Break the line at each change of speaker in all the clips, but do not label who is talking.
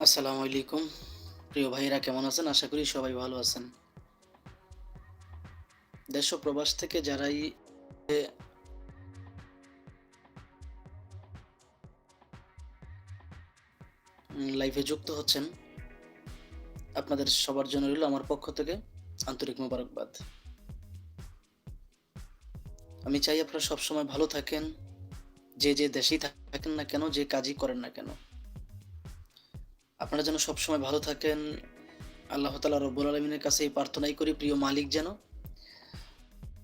আসসালামু আলাইকুম। প্রিয় ভাইয়েরা কেমন আছেন? আশা করি সবাই ভালো আছেন। দেশ ও প্রবাস থেকে যারাই এ লাইভে যুক্ত হচ্ছেন, আপনাদের সবার জন্য রইল আমার পক্ষ থেকে আন্তরিক মোবারকবাদ। আমি চাই আপনারা সবসময় ভালো থাকেন, যে দেশেই থাকেন না কেন, যে কাজই করেন না কেন। আপনারা যেন সবসময় ভালো থাকেন। আল্লাহ তাআলা রব্বুল আলামিনের কাছে এই প্রার্থনাই করি, প্রিয় মালিক যেন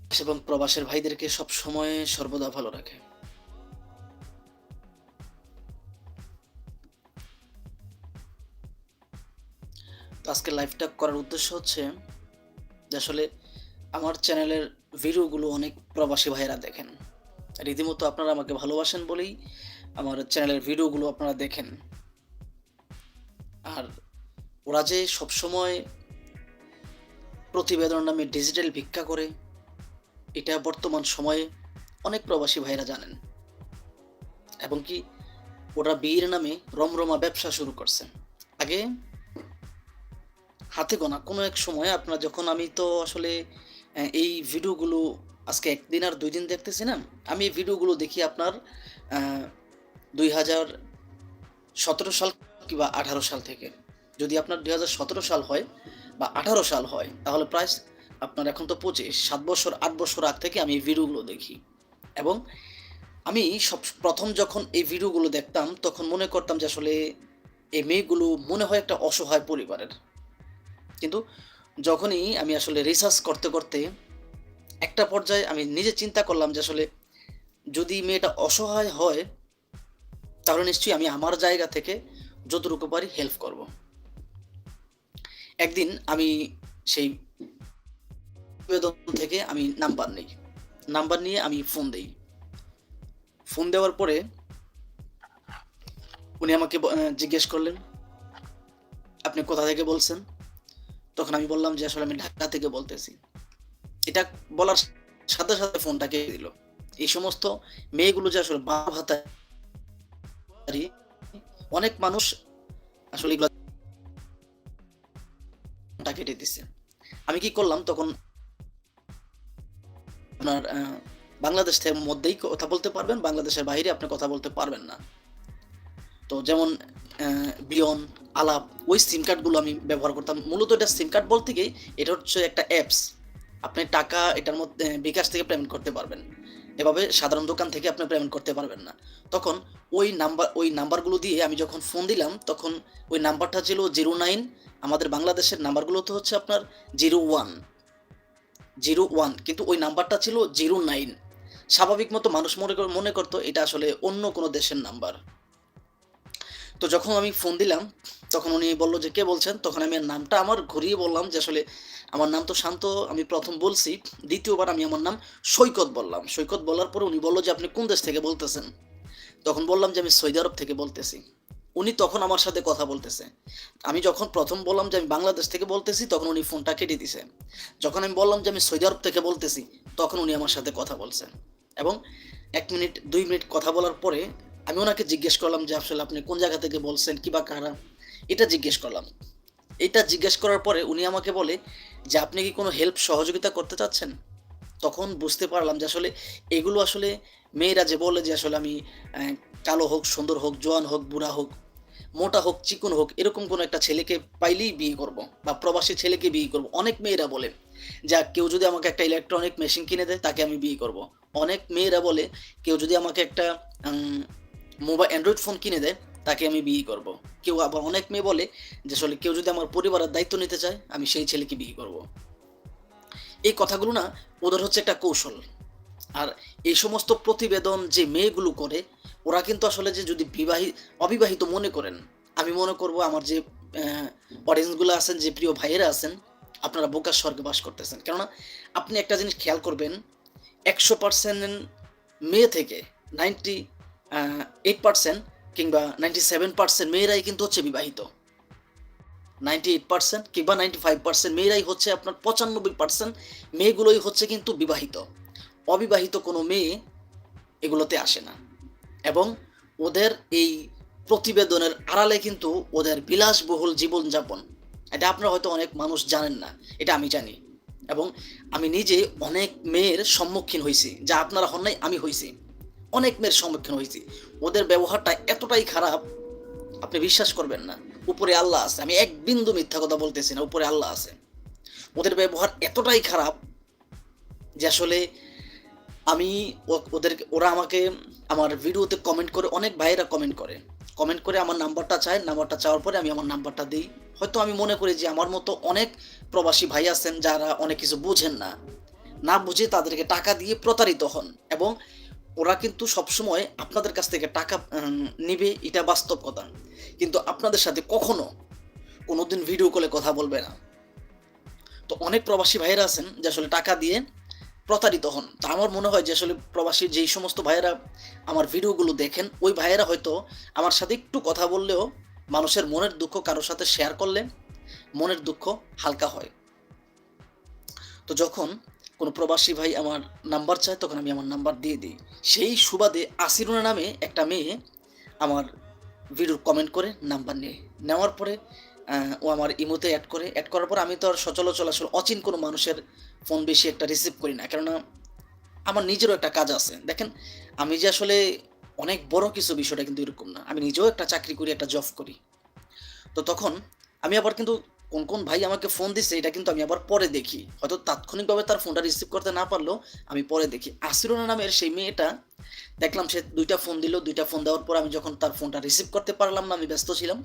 দেশ এবং প্রবাসের ভাইদেরকে সবসময় সর্বদা ভালো রাখে। তো আজকের লাইভটা করার উদ্দেশ্য হচ্ছে যে আসলে আমার চ্যানেলের ভিডিওগুলো অনেক প্রবাসী ভাইয়েরা দেখেন। রীতিমতো আপনারা আমাকে ভালোবাসেন বলেই আমার চ্যানেলের ভিডিওগুলো আপনারা দেখেন। আর ওরা যে সবসময় প্রতিবেদন নামে ডিজিটাল ভিক্ষা করে, এটা বর্তমান সময়ে অনেক প্রবাসী ভাইয়েরা জানেন। এবং কি ওরা বিয়ের নামে রমরমা ব্যবসা শুরু করছে। আগে হাতে গোনা কোনো এক সময় আপনার যখন আমি তো আসলে এই ভিডিওগুলো আজকে ১ দিন আর ২ দিন দেখতেছি না। আমি এই ভিডিওগুলো দেখি আপনার আ ২০১৭ সাল কিংবা ১৮ সাল থেকে। যদি আপনার ২০১৭ সাল হয় বা ১৮ সাল হয় তাহলে প্রায় আপনার এখন তো ২৫, ৭ বছর ৮ বছর আগ থেকে আমি এই ভিডিওগুলো দেখি। এবং আমি ১ম যখন এই ভিডিওগুলো দেখতাম তখন মনে করতাম যে আসলে এই মেয়েগুলো মনে হয় একটা অসহায় পরিবারের। কিন্তু যখনই আমি আসলে রিসার্চ করতে একটা পর্যায়ে আমি নিজে চিন্তা করলাম যে আসলে যদি মেয়েটা অসহায় হয় তাহলে নিশ্চয়ই আমি আমার জায়গা থেকে যতটুকু পারি হেল্প করব। একদিন আমি সেই প্রতিবেদন থেকে আমি নাম্বার নেই। নাম্বার নিয়ে আমি ফোন দেই। ফোন দেওয়ার পরে উনি আমাকে জিজ্ঞেস করলেন, "আপনি কোথা থেকে বলছেন?" তখন আমি বললাম যে, "আসলে আমি ঢাকা থেকে বলতেছি।" এটা বলার সাথে ফোনটা কেটে দিল। এই সমস্ত মেয়েগুলো যে আসলে বাঁ ভাতারি, অনেক মানুষ আসলে এগুলা ফোনটা কেটে দিছে। আমি কি করলাম তখন আপনার বাংলাদেশের মধ্যেই কথা বলতে পারবেন, বাংলাদেশের বাইরে আপনি কথা বলতে পারবেন না। তো যেমন অ্যা বিয়ন, আলাপ ওই সিম কার্ডগুলো আমি ব্যবহার করতাম। মূলত এটা সিম কার্ড বলতে কি এটা হচ্ছে একটা অ্যাপস। আপনি টাকা এটার মধ্যে বিকাশ থেকে পেমেন্ট করতে পারবেন। এভাবে সাধারণ দোকান থেকে আপনি পেমেন্ট করতে পারবেন না। তখন ওই নাম্বারগুলো দিয়ে আমি যখন ফোন দিলাম তখন ওই নাম্বারটা ছিল 09, আমাদের বাংলাদেশের নাম্বারগুলো তো হচ্ছে আপনার 01, 01 কিন্তু ওই নাম্বারটা ছিল 09। স্বাভাবিক মতো মানুষ মনে করত এটা আসলে অন্য কোনো দেশের নাম্বার। তো যখন আমি ফোন দিলাম, তখন উনি বলল যে, "কে বলছেন?" তখন আমি নামটা আমার ঘুরিয়ে বললাম যে, "আসলে আমার নাম তো শান্ত।" আমি ১ম বলছি। ২য় বার আমি আমার নাম সৈকত বললাম। সৈকত বলার পরে উনি বলল যে, "আপনি কোন দেশ থেকে বলতেছেন?" তখন বললাম যে, "আমি সৌদি আরব থেকে বলতেছি।" উনি তখন আমার সাথে কথা বলতেছে। আমি যখন ১ম বললাম যে, "আমি বাংলাদেশ থেকে বলতেছি," তখন উনি ফোনটা কেটে দিছে। যখন আমি বললাম যে, "আমি সৌদি আরব থেকে বলতেছি," তখন উনি আমার সাথে কথা বলছে। এবং ১ মিনিট ২ মিনিট কথা বলার পরে আমি উনাকে জিজ্ঞেস করলাম যে, "আসলে আপনি কোন জায়গা থেকে বলছেন, কিবা কারা?" এটা জিজ্ঞেস করলাম। এটা জিজ্ঞেস করার পরে উনি আমাকে বলে যে, "আপনি কি কোনো হেল্প সহযোগিতা করতে চাচ্ছেন?" তখন বুঝতে পারলাম যে আসলে এগুলো আসলে মেয়েরা যে বলে যে আসলে আমি কালো হোক, সুন্দর হোক, জোয়ান হোক, বুড়া হোক, মোটা হোক, চিকন হোক, এরকম কোনো একটা ছেলেকে পাইলেই বিয়ে করব বা প্রবাসী ছেলেকে বিয়ে করব। অনেক মেয়েরা বলে যে, কেউ যদি আমাকে একটা ইলেকট্রনিক মেশিন কিনে দেয়, তাকে আমি বিয়ে করব। অনেক মেয়েরা বলে, কেউ যদি আমাকে একটা আম অ্যান্ড্রয়েড ফোন কিনে দেয়, তাকে আমি বিয়ে করব। কেউ আবার অনেক মেয়ে বলে যে, আসলে কেউ যদি আমার পরিবারের দায়িত্ব নিতে চায়, আমি সেই ছেলেকে বিয়ে করব। এই কথাগুলো না ওদের হচ্ছে একটা কৌশল। আর এই সমস্ত প্রতিবেদন যে মেয়েগুলো করে, ওরা কিন্তু আসলে যে যদি অবিবাহিত মনে করেন, আমি মনে করব আমার যে অডিয়েন্স গুলো আছেন, যে প্রিয় ভাইয়েরা আছেন, আপনারা বোকার স্বর্গে বাস করতেছেন। কেননা আপনি একটা জিনিস খেয়াল করবেন, ১০০% মেয়ে থেকে 98% কিংবা 97% মেয়েরাই কিন্তু হচ্ছে বিবাহিত। 98% কিংবা 95% মেয়েরাই হচ্ছে আপনার ৯৫% মেয়েগুলোই হচ্ছে কিন্তু বিবাহিত। অবিবাহিত কোনো মেয়ে এগুলোতে আসে না। এবং ওদের এই প্রতিবেদনের আড়ালে কিন্তু ওদের বিলাসবহুল জীবনযাপন। এটা আপনারা হয়তো অনেক মানুষ জানেন না, এটা আমি জানি। এবং আমি নিজে অনেক মেয়ের সম্মুখীন হইছি, যা আপনারা হন নাই আমি হইছি। অনেক মেয়ের সম্মুখীন হইছি। ওদের ব্যবহারটা এতটাই খারাপ, আপনি বিশ্বাস করবেন না। উপরে আল্লাহ আছে, আমি এক বিন্দু মিথ্যা কথা বলতেছি না, উপরে আল্লাহ আছে। ওদের ব্যবহার এতটাই খারাপ যে আসলে আমি ওরা আমাকে আমার ভিডিওতে কমেন্ট করে, অনেক ভাইয়েরা কমেন্ট করে আমার নাম্বারটা চায়। নাম্বারটা চাওয়ার পরে আমি আমার নাম্বারটা দিই। হয়তো আমি মনে করি যে আমার মতো অনেক প্রবাসী ভাই আছেন যারা অনেক কিছু বুঝেন না, না বুঝে তাদেরকে টাকা দিয়ে প্রতারিত হন, এবং ওরা কিন্তু সবসময় আপনাদের কাছ থেকে টাকা নিবে, এটা বাস্তব কথা। কিন্তু আপনাদের সাথে কখনো কোনোদিন ভিডিও কলে কথা বলবে না। তো অনেক প্রবাসী ভাইয়েরা আছেন যে আসলে টাকা দিয়ে প্রতারিত হন। তা আমার মনে হয় যে আসলে প্রবাসী যেই সমস্ত ভাইয়েরা আমার ভিডিওগুলো দেখেন, ওই ভাইয়েরা হয়তো আমার সাথে একটু কথা বললেও, মানুষের মনের দুঃখ কারোর সাথে শেয়ার করলে মনের দুঃখ হালকা হয়। তো যখন কোনো প্রবাসী ভাই আমার নাম্বার চায়, তখন আমি আমার নাম্বার দিয়ে দিই। সেই সুবাদে আসিরুনা নামে একটা মেয়ে আমার ভিডিওর কমেন্ট করে নাম্বার নেওয়ার পরে ও আমার ইমোতে অ্যাড করার পর আমি তো আর সচরাচর আসলে অচিন কোনো মানুষের ফোন বেশি একটা রিসিভ করি না, কেননা আমার নিজেরও একটা কাজ আছে। দেখেন, আমি যে আসলে অনেক বড় কিছু, বিষয়টা কিন্তু এরকম না। আমি নিজেও একটা চাকরি করি, একটা জব করি। তো তখন আমি আবার কিন্তু কোন ভাই আমাকে ফোন দিচ্ছে এটা কিন্তু আমি আবার পরে দেখি। হয়তো তাৎক্ষণিকভাবে তার ফোনটা রিসিভ করতে না পারলেও আমি পরে দেখি। আসিরুনা নামের সেই মেয়েটা দেখলাম সে ২টা ফোন দিল। ২টা ফোন দেওয়ার পর আমি যখন তার ফোনটা রিসিভ করতে পারলাম না, আমি ব্যস্ত ছিলাম,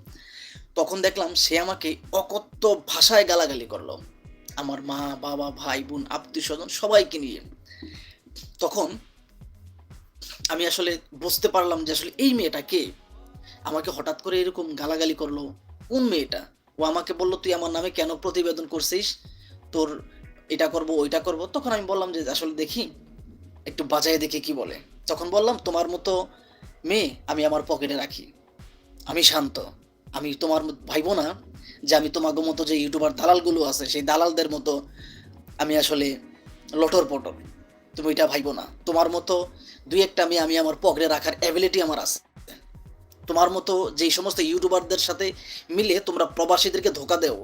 তখন দেখলাম সে আমাকে অকথ্য ভাষায় গালাগালি করলো। আমার মা, বাবা, ভাই, বোন, আত্মীয়স্বজন সবাইকে নিয়ে। তখন আমি আসলে বুঝতে পারলাম যে আসলে এই মেয়েটা কে? আমাকে হঠাৎ করে এরকম গালাগালি করলো। কোন মেয়েটা? ও আমাকে বলল, "তুই আমার নামে কেন প্রতিবেদন করছিস? তোর এটা করব, ওইটা করব।" তখন আমি বললাম যে, "আসলে দেখি, একটু বাজায় দেখি কি বলে।" তখন বললাম, "তোমার মতো মেয়ে আমি আমার পকেটে রাখি। আমি শান্ত। আমি তোমার ভাইবো না যে আমি তোমাগো মতো যে ইউটিউবার দালালগুলো আছে, সেই দালালদের মতো আমি আসলে লটর-পটর। তুমি এটা ভাইবো না। তোমার মতো ২-১টা মেয়ে আমি আমার পকেটে রাখার এবিলিটি আমার আছে। তোমার মতো যেই সমস্ত ইউটিউবারদের সাথে মিলে তোমরা প্রবাসীদেরকে ধোঁকা দেও,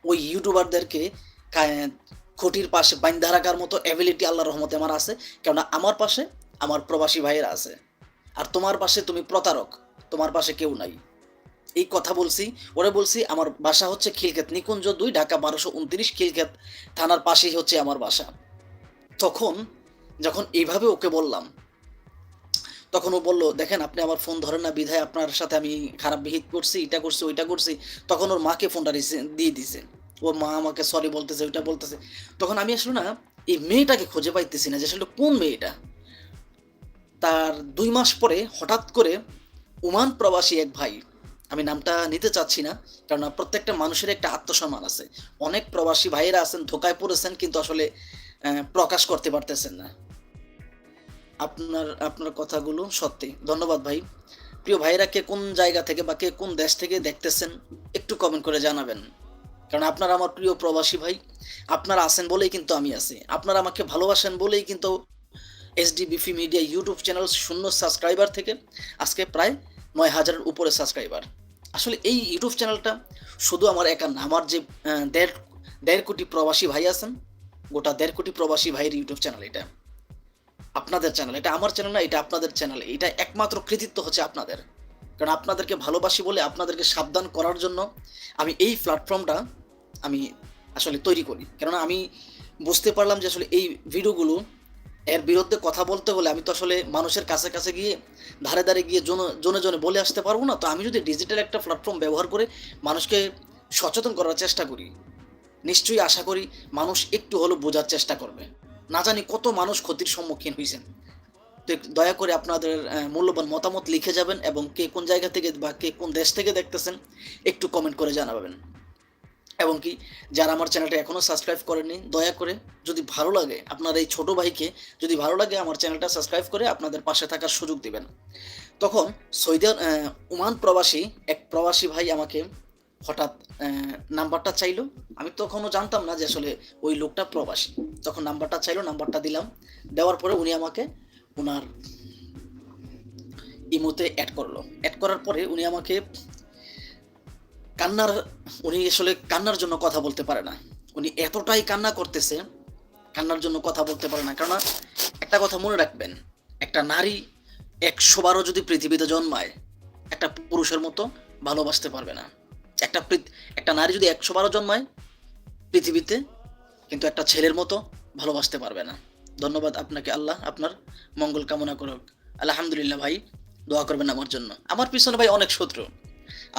ওই ইউটিউবারদেরকে খুঁটির পাশে বাইন্ধা রাখার মতো এবিলিটি আল্লাহর রহমতে আমার আছে। কেননা আমার পাশে আমার প্রবাসী ভাইয়েরা আছে। আর তোমার পাশে তুমি প্রতারক। তোমার পাশে কেউ নাই।" এই কথা বলছি। ওরে বলছি আমার বাসা হচ্ছে খিলক্ষেত নিকুঞ্জ ২, ঢাকা ১২২৯, খিলক্ষেত থানার পাশেই হচ্ছে আমার বাসা। তখন যখন এইভাবে ওকে বললাম, তখন ও বলল, "দেখেন, আপনি আমার ফোন ধরেন না বিধায় আপনার সাথে আমি খারাপ বিহেভ করছি, এটা করছি, ওইটা করছি।" তখন ওর মাকে ফোনটা দিয়ে দিছে। ওর মা আমাকে সরি বলতেছে, ওইটা বলতেছে। তখন আমি আসলে না এই মেয়েটাকে খুঁজে পাইতেছি না যে আসলে কোন মেয়েটা? তার ২ মাস পরে হঠাৎ করে ওমান প্রবাসী এক ভাই, আমি নামটা নিতে চাচ্ছি না, কেননা প্রত্যেকটা মানুষের একটা আত্মসম্মান আছে। অনেক প্রবাসী ভাইয়েরা আছেন ধোঁকায় পড়েছেন, কিন্তু আসলে প্রকাশ করতে পারতেছেন না। আপনার আপনার কথাগুলো সত্যি। ধন্যবাদ ভাই। প্রিয় ভাইয়েরা, কে কোন জায়গা থেকে বা কে কোন দেশ থেকে দেখতেছেন একটু কমেন্ট করে জানাবেন। কারণ আপনারা আমার প্রিয় প্রবাসী ভাই। আপনারা আছেন বলেই কিন্তু আমি আছি। আপনারা আমাকে ভালোবাসেন বলেই কিন্তু এসডি বিফি মিডিয়া ইউটিউব চ্যানেল ০ সাবস্ক্রাইবার থেকে আজকে প্রায় ৯,০০০-এর উপরে সাবস্ক্রাইবার। আসলে এই ইউটিউব চ্যানেলটা শুধু আমার একার না, আমার যে ১.৫ কোটি প্রবাসী ভাই আছেন, গোটা ১.৫ কোটি প্রবাসী ভাইয়ের ইউটিউব চ্যানেল এটা। আপনাদের চ্যানেল। এটা আমার চ্যানেল না, এটা আপনাদের চ্যানেল। এটা একমাত্র কৃতিত্ব হচ্ছে আপনাদের। কারণ আপনাদেরকে ভালোবাসি বলে, আপনাদেরকে সাবধান করার জন্য আমি এই প্ল্যাটফর্মটা আমি আসলে তৈরি করি। কেননা আমি বুঝতে পারলাম যে আসলে এই ভিডিওগুলো, এর বিরুদ্ধে কথা বলতে হলে আমি তো আসলে মানুষের কাছে গিয়ে, ধারে গিয়ে জনে বলে আসতে পারবো না। তো আমি যদি ডিজিটাল একটা প্ল্যাটফর্ম ব্যবহার করে মানুষকে সচেতন করার চেষ্টা করি, নিশ্চয়ই আশা করি মানুষ একটু হলেও বোঝার চেষ্টা করবে। না জানি কত মানুষ ক্ষতির সম্মুখীন হইছেন। তো দয়া করে আপনাদের মূল্যবান মতামত লিখে যাবেন, এবং কে কোন জায়গা থেকে বা কে কোন দেশ থেকে দেখতেছেন একটু কমেন্ট করে জানাবেন। এবং কি, যারা আমার চ্যানেলটা এখনও সাবস্ক্রাইব করেননি, দয়া করে যদি ভালো লাগে, আপনার এই ছোটো ভাইকে যদি ভালো লাগে, আমার চ্যানেলটা সাবস্ক্রাইব করে আপনাদের পাশে থাকার সুযোগ দিবেন। তখন ওমান প্রবাসী এক প্রবাসী ভাই আমাকে হঠাৎ নাম্বারটা চাইলো। আমি তখনও জানতাম না যে আসলে ওই লোকটা প্রবাসী। তখন নাম্বারটা চাইলো, নাম্বারটা দিলাম। দেওয়ার পরে উনি আমাকে ওনার ইমোতে অ্যাড করলো। অ্যাড করার পরে উনি আমাকে কান্নার উনি আসলে কান্নার জন্য কথা বলতে পারে না। উনি এতটাই কান্না করতেছে, কান্নার জন্য কথা বলতে পারে না। কেননা একটা কথা মনে রাখবেন, একটা নারী ১০০ বারও যদি পৃথিবীতে জন্মায়, একটা পুরুষের মতো ভালোবাসতে পারবে না। একটা নারী যদি ১০০ বারও জন্মায় পৃথিবীতে, কিন্তু একটা ছেলের মতো ভালোবাসতে পারবে না। ধন্যবাদ আপনাকে, আল্লাহ আপনার মঙ্গল কামনা করুক। আলহামদুলিল্লাহ ভাই, দোয়া করবেন আমার জন্য। আমার পিছনে ভাই অনেক শত্রু,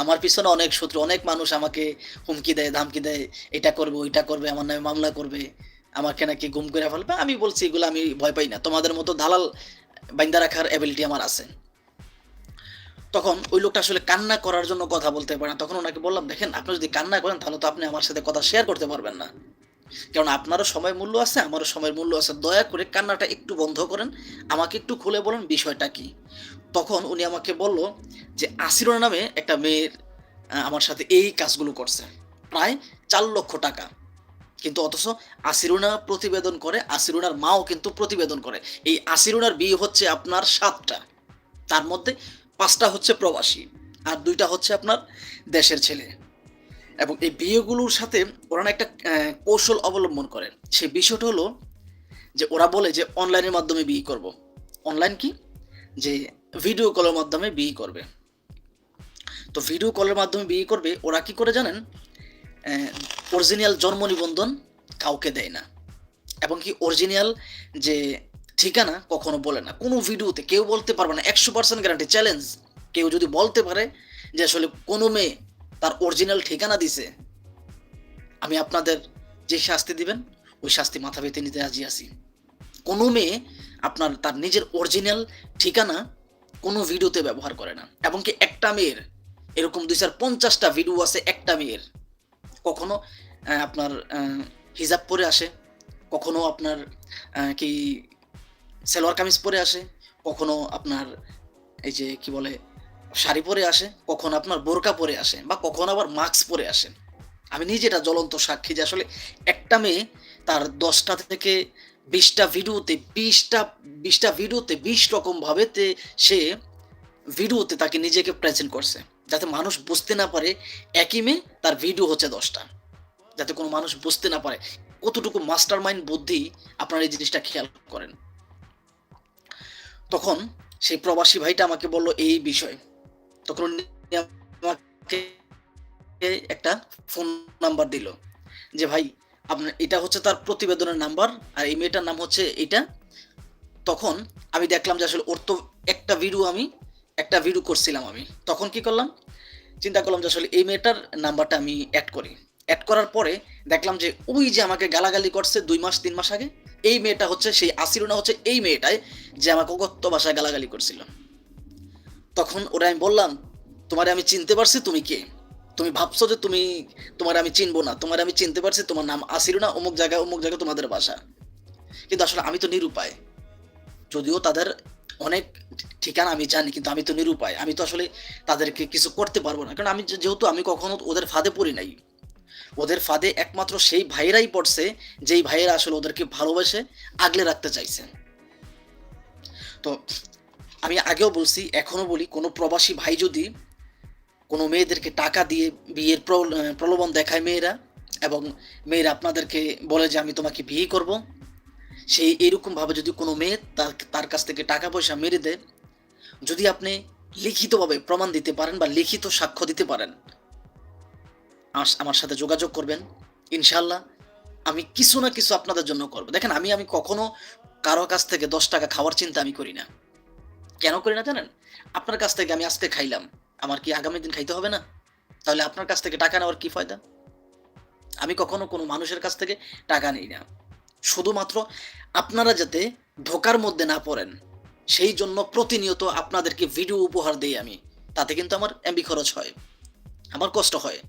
আমার পিছনে অনেক শত্রু, অনেক মানুষ আমাকে হুমকি দেয়, ধামকি দেয়, এটা করবে, ওইটা করবে, আমার নামে মামলা করবে, আমাকে নাকি গুম করে ফেলবে। আমি বলছি এগুলো আমি ভয় পাই না, তোমাদের মতো দালাল বাইন্দা রাখার অ্যাবিলিটি আমার আছে। তখন ওই লোকটা আসলে কান্না করার জন্য কথা বলতে পারে না। তখন ওনাকে বললাম, দেখেন আপনি যদি কান্না করেন তাহলে তো আপনি আমার সাথে কথা শেয়ার করতে পারবেন না, কারণ আপনারও সময় মূল্য আছে, আমারও সময়ের মূল্য আছে। দয়া করে কান্নাটা একটু বন্ধ করেন, আমাকে একটু খুলে বলেন বিষয়টা কি। তখন উনি আমাকে বলল যে আসিরুনা নামে একটা মেয়ের আমার সাথে এই কাজগুলো করছে, প্রায় ৪ লক্ষ টাকা। কিন্তু অথচ আসিরুনা প্রতিবেদন করে, আসিরুনার মাও কিন্তু প্রতিবেদন করে। এই আসিরুনার বিয়ে হচ্ছে আপনার ৭টা, তার মধ্যে ৫টা হচ্ছে প্রবাসী আর ২টা হচ্ছে আপনার দেশের ছেলে। এবং এই বিয়েগুলোর সাথে ওরা না একটা কৌশল অবলম্বন করে। সেই বিষয়টা হলো যে ওরা বলে যে অনলাইনের মাধ্যমে বিয়ে করব। অনলাইন কি? যে ভিডিও কলের মাধ্যমে বিয়ে করবে। তো ভিডিও কলের মাধ্যমে বিয়ে করবে, ওরা কি করে জানেন? অরিজিনাল জন্ম নিবন্ধন কাউকে দেয় না, এবং কি অরিজিনাল যে ঠিকানা কখনো বলে না। কোনো ভিডিওতে কেউ বলতে পারবে না, ১০০% গ্যারান্টি, চ্যালেঞ্জ। কেউ যদি বলতে পারে যে আসলে কোনো মেয়ে তার অরিজিনাল ঠিকানা দিছে, আমি আপনাদের যে শাস্তি দিবেন ওই শাস্তি মাথা পেতে নিতে রাজি আছি। কোনো মেয়ে আপনার তার নিজের অরিজিনাল ঠিকানা কোনো ভিডিওতে ব্যবহার করে না। এবং কি একটা মেয়ের এরকম ২৫০টা ভিডিও আছে, একটা মেয়ের কখনো আপনার হিজাব পরে আসে, কখনো আপনার কি সালোয়ার কামিজ পরে আসে, কখনো আপনার এই যে কি বলে শাড়ি পরে আসে, কখনো আপনার বোরকা পরে আসে, বা কখনো আবার মাস্ক পরে আসে। আমি নিজে এটা জ্বলন্ত সাক্ষী যে আসলে একটা মেয়ে তার ১০টা থেকে ২০টা ভিডিওতে ২০টা ভিডিওতে ২০ রকম ভাবে সে ভিডিওতে তাকে নিজেকে প্রেজেন্ট করছে, যাতে মানুষ বুঝতে না পারে একই মেয়ে তার ভিডিও হচ্ছে ১০টা, যাতে কোনো মানুষ বুঝতে না পারে। কতটুকু মাস্টার মাইন্ড বুদ্ধি, আপনারা এই জিনিসটা খেয়াল করেন। তখন সেই প্রবাসী ভাইটা আমাকে বলল এই বিষয়। তখন উনি আমাকে একটা ফোন নাম্বার দিল যে ভাই আপনার এটা হচ্ছে তার প্রতিবেদনের নাম্বার, আর এই মেয়েটার নাম হচ্ছে এটা। তখন আমি দেখলাম যে আসলে ওর তো একটা ভিডিও করছিলাম আমি। তখন কি করলাম, চিন্তা করলাম যে আসলে এই মেয়েটার নাম্বারটা আমি অ্যাড করি। অ্যাড করার পরে দেখলাম যে ওই যে আমাকে গালাগালি করছে ২ মাস ৩ মাস আগে, এই মেয়েটা হচ্ছে সেই আসিরুনা, হচ্ছে এই মেয়েটাই যে আমাকে অকথ্য ভাষায় গালাগালি করছিল। তখন ওরা আমি বললাম, তোমারে আমি চিনতে পারছি, তুমি কে? তুমি ভাবছো যে তোমারে আমি চিনবো না, তোমারে আমি চিনতে পারছি, তোমার নাম আসিরুনা, অমুক জায়গায় তোমাদের বাসা। কিন্তু আসলে আমি তো নিরুপায়, যদিও তাদের অনেক ঠিকানা আমি জানি, কিন্তু আমি তো নিরুপায়, আমি তো আসলে তাদেরকে কিছু করতে পারবো না, কারণ আমি যেহেতু আমি কখনো ওদের ফাঁদে পড়ি নাই। ওদের ফাঁদে একমাত্র সেই ভাইয়েরাই পড়ছে যেই ভাইয়েরা আসলে ওদেরকে ভালোবেসে আগলে রাখতে চাইছে। তো আমি আগেও বলছি, এখনো বলি, কোনো প্রবাসী ভাই যদি কোনো মেয়েদেরকে টাকা দিয়ে বিয়ের প্রলোভন দেখায় মেয়েরা, এবং মেয়েরা আপনাদেরকে বলে যে আমি তোমাকে বিয়ে করব, সেই এরকমভাবে যদি কোনো মেয়ে তার কাছ থেকে টাকা পয়সা মেরে দেয়, যদি আপনি লিখিতভাবে প্রমাণ দিতে পারেন বা লিখিত সাক্ষ্য দিতে পারেন, আমার সাথে যোগাযোগ করবেন। ইনশাল্লাহ আমি কিছু না কিছু আপনাদের জন্য করব। দেখেন আমি কখনো কারো কাছ থেকে ১০ টাকা খাওয়ার চিন্তা আমি করি না। কেন করি না জানেন? আপনার কাছ থেকে আমি আজকে খাইলাম, আমার কি আগামী দিন খাইতে হবে না? তাহলে আপনার কাছ থেকে টাকা নেওয়ার কি ফায়দা? আমি কখনো কোনো মানুষের কাছ থেকে টাকা নেই না। শুধুমাত্র আপনারা যাতে ধোঁকার মধ্যে না পড়েন, সেই জন্য প্রতিনিয়ত আপনাদেরকে ভিডিও উপহার দেই আমি। তাতে কিন্তু আমার এমবি খরচ হয়, আমার কষ্ট হয়।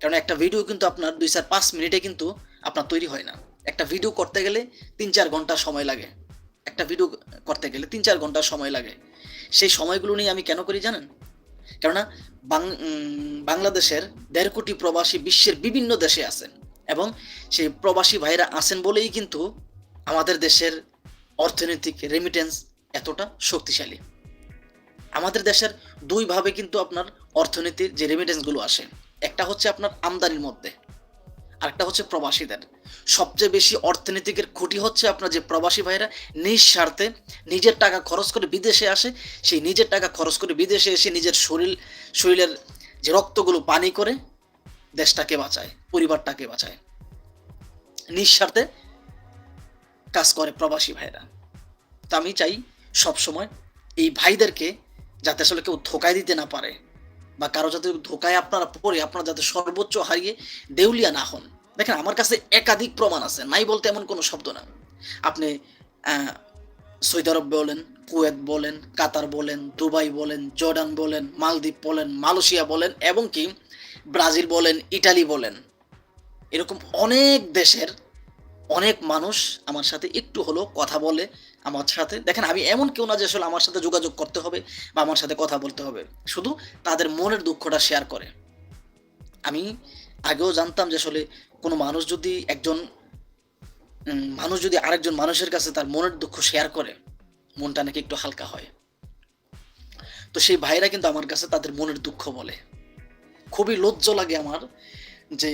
কারণ একটা ভিডিও কিন্তু আপনার ২-৫ মিনিটে কিন্তু আপনার তৈরি হয় না। একটা ভিডিও করতে গেলে ৩-৪ ঘন্টা সময় লাগে। একটা ভিডিও করতে গেলে ৩-৪ ঘন্টা সময় লাগে। সেই সময়গুলো নিয়ে আমি কেন করি জানেন? কেননা বাংলাদেশের ১.৫ কোটি প্রবাসী বিশ্বের বিভিন্ন দেশে আছেন, এবং সেই প্রবাসী ভাইরা আছেন বলেই কিন্তু আমাদের দেশের অর্থনৈতিক রেমিটেন্স এতটা শক্তিশালী। আমাদের দেশের দুইভাবে কিন্তু আপনার অর্থনীতির যে রেমিটেন্সগুলো আসে, একটা হচ্ছে আপনার আমদানির মধ্যে, আরেকটা হচ্ছে প্রবাসীদের। সবচেয়ে বেশি অর্থনীতিকের খুঁটি হচ্ছে আপনার যে প্রবাসী ভাইরা নিঃস্বার্থে নিজের টাকা খরচ করে বিদেশে আসে, সেই নিজের টাকা খরচ করে বিদেশে এসে নিজের শরীরের যে রক্তগুলো পানি করে দেশটাকে বাঁচায়, পরিবারটাকে বাঁচায়, নিঃস্বার্থে কাজ করে প্রবাসী ভাইরা। তো আমি চাই সবসময় এই ভাইদেরকে যাতে আসলে কেউ ধোকায় দিতে না পারে, বা কারো যাতে ধোকায় আপনারা পড়ে আপনারা যাতে সর্বোচ্চ হারিয়ে দেউলিয়া না হন। দেখেন আমার কাছে একাধিক প্রমাণ আছে, নাই বলতে এমন কোনো শব্দ না। আপনি সৌদি আরব বলেন, কুয়েত বলেন, কাতার বলেন, দুবাই বলেন, জর্ডান বলেন, মালদ্বীপ বলেন, মালয়েশিয়া বলেন, এবং কি ব্রাজিল বলেন, ইটালি বলেন, এরকম অনেক দেশের অনেক মানুষ আমার সাথে একটু হলেও কথা বলে আমার সাথে। দেখেন আমি এমন কেউ না যে আসলে আমার সাথে যোগাযোগ করতে হবে বা আমার সাথে কথা বলতে হবে, শুধু তাদের মনের দুঃখটা শেয়ার করে। আমি আগেও জানতাম যে আসলে কোনো মানুষ যদি আরেকজন মানুষের কাছে তার মনের দুঃখ শেয়ার করে, মনটা নাকি একটু হালকা হয়। তো সেই ভাইরা কিন্তু আমার কাছে তাদের মনের দুঃখ বলে। খুবই লজ্জ লাগে আমার যে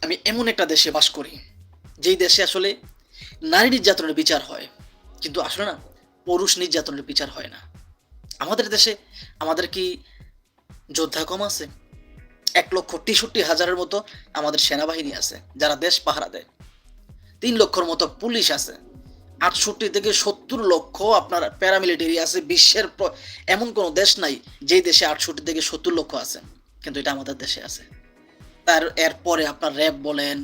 আমি এমন একটা দেশে বাস করি যেই দেশে আসলে নারী নির্যাতনের বিচার হয়, কিন্তু আসলে না পুরুষ নির্যাতনের বিচার হয় না। আমাদের দেশে আমাদের কি যোদ্ধা কম আছে? 1,63,000-এর মতো আমাদের সেনাবাহিনী আছে যারা দেশ পাহারা দেয়। 3 লক্ষর মতো পুলিশ আছে। 68 থেকে 70 লক্ষ আপনার প্যারামিলিটারি আছে। বিশ্বের এমন কোনো দেশ নাই যেই দেশে 68 থেকে 70 লক্ষ আছে, কিন্তু এটা আমাদের দেশে আছে। এরপরে আপনার র্যাব বলেন,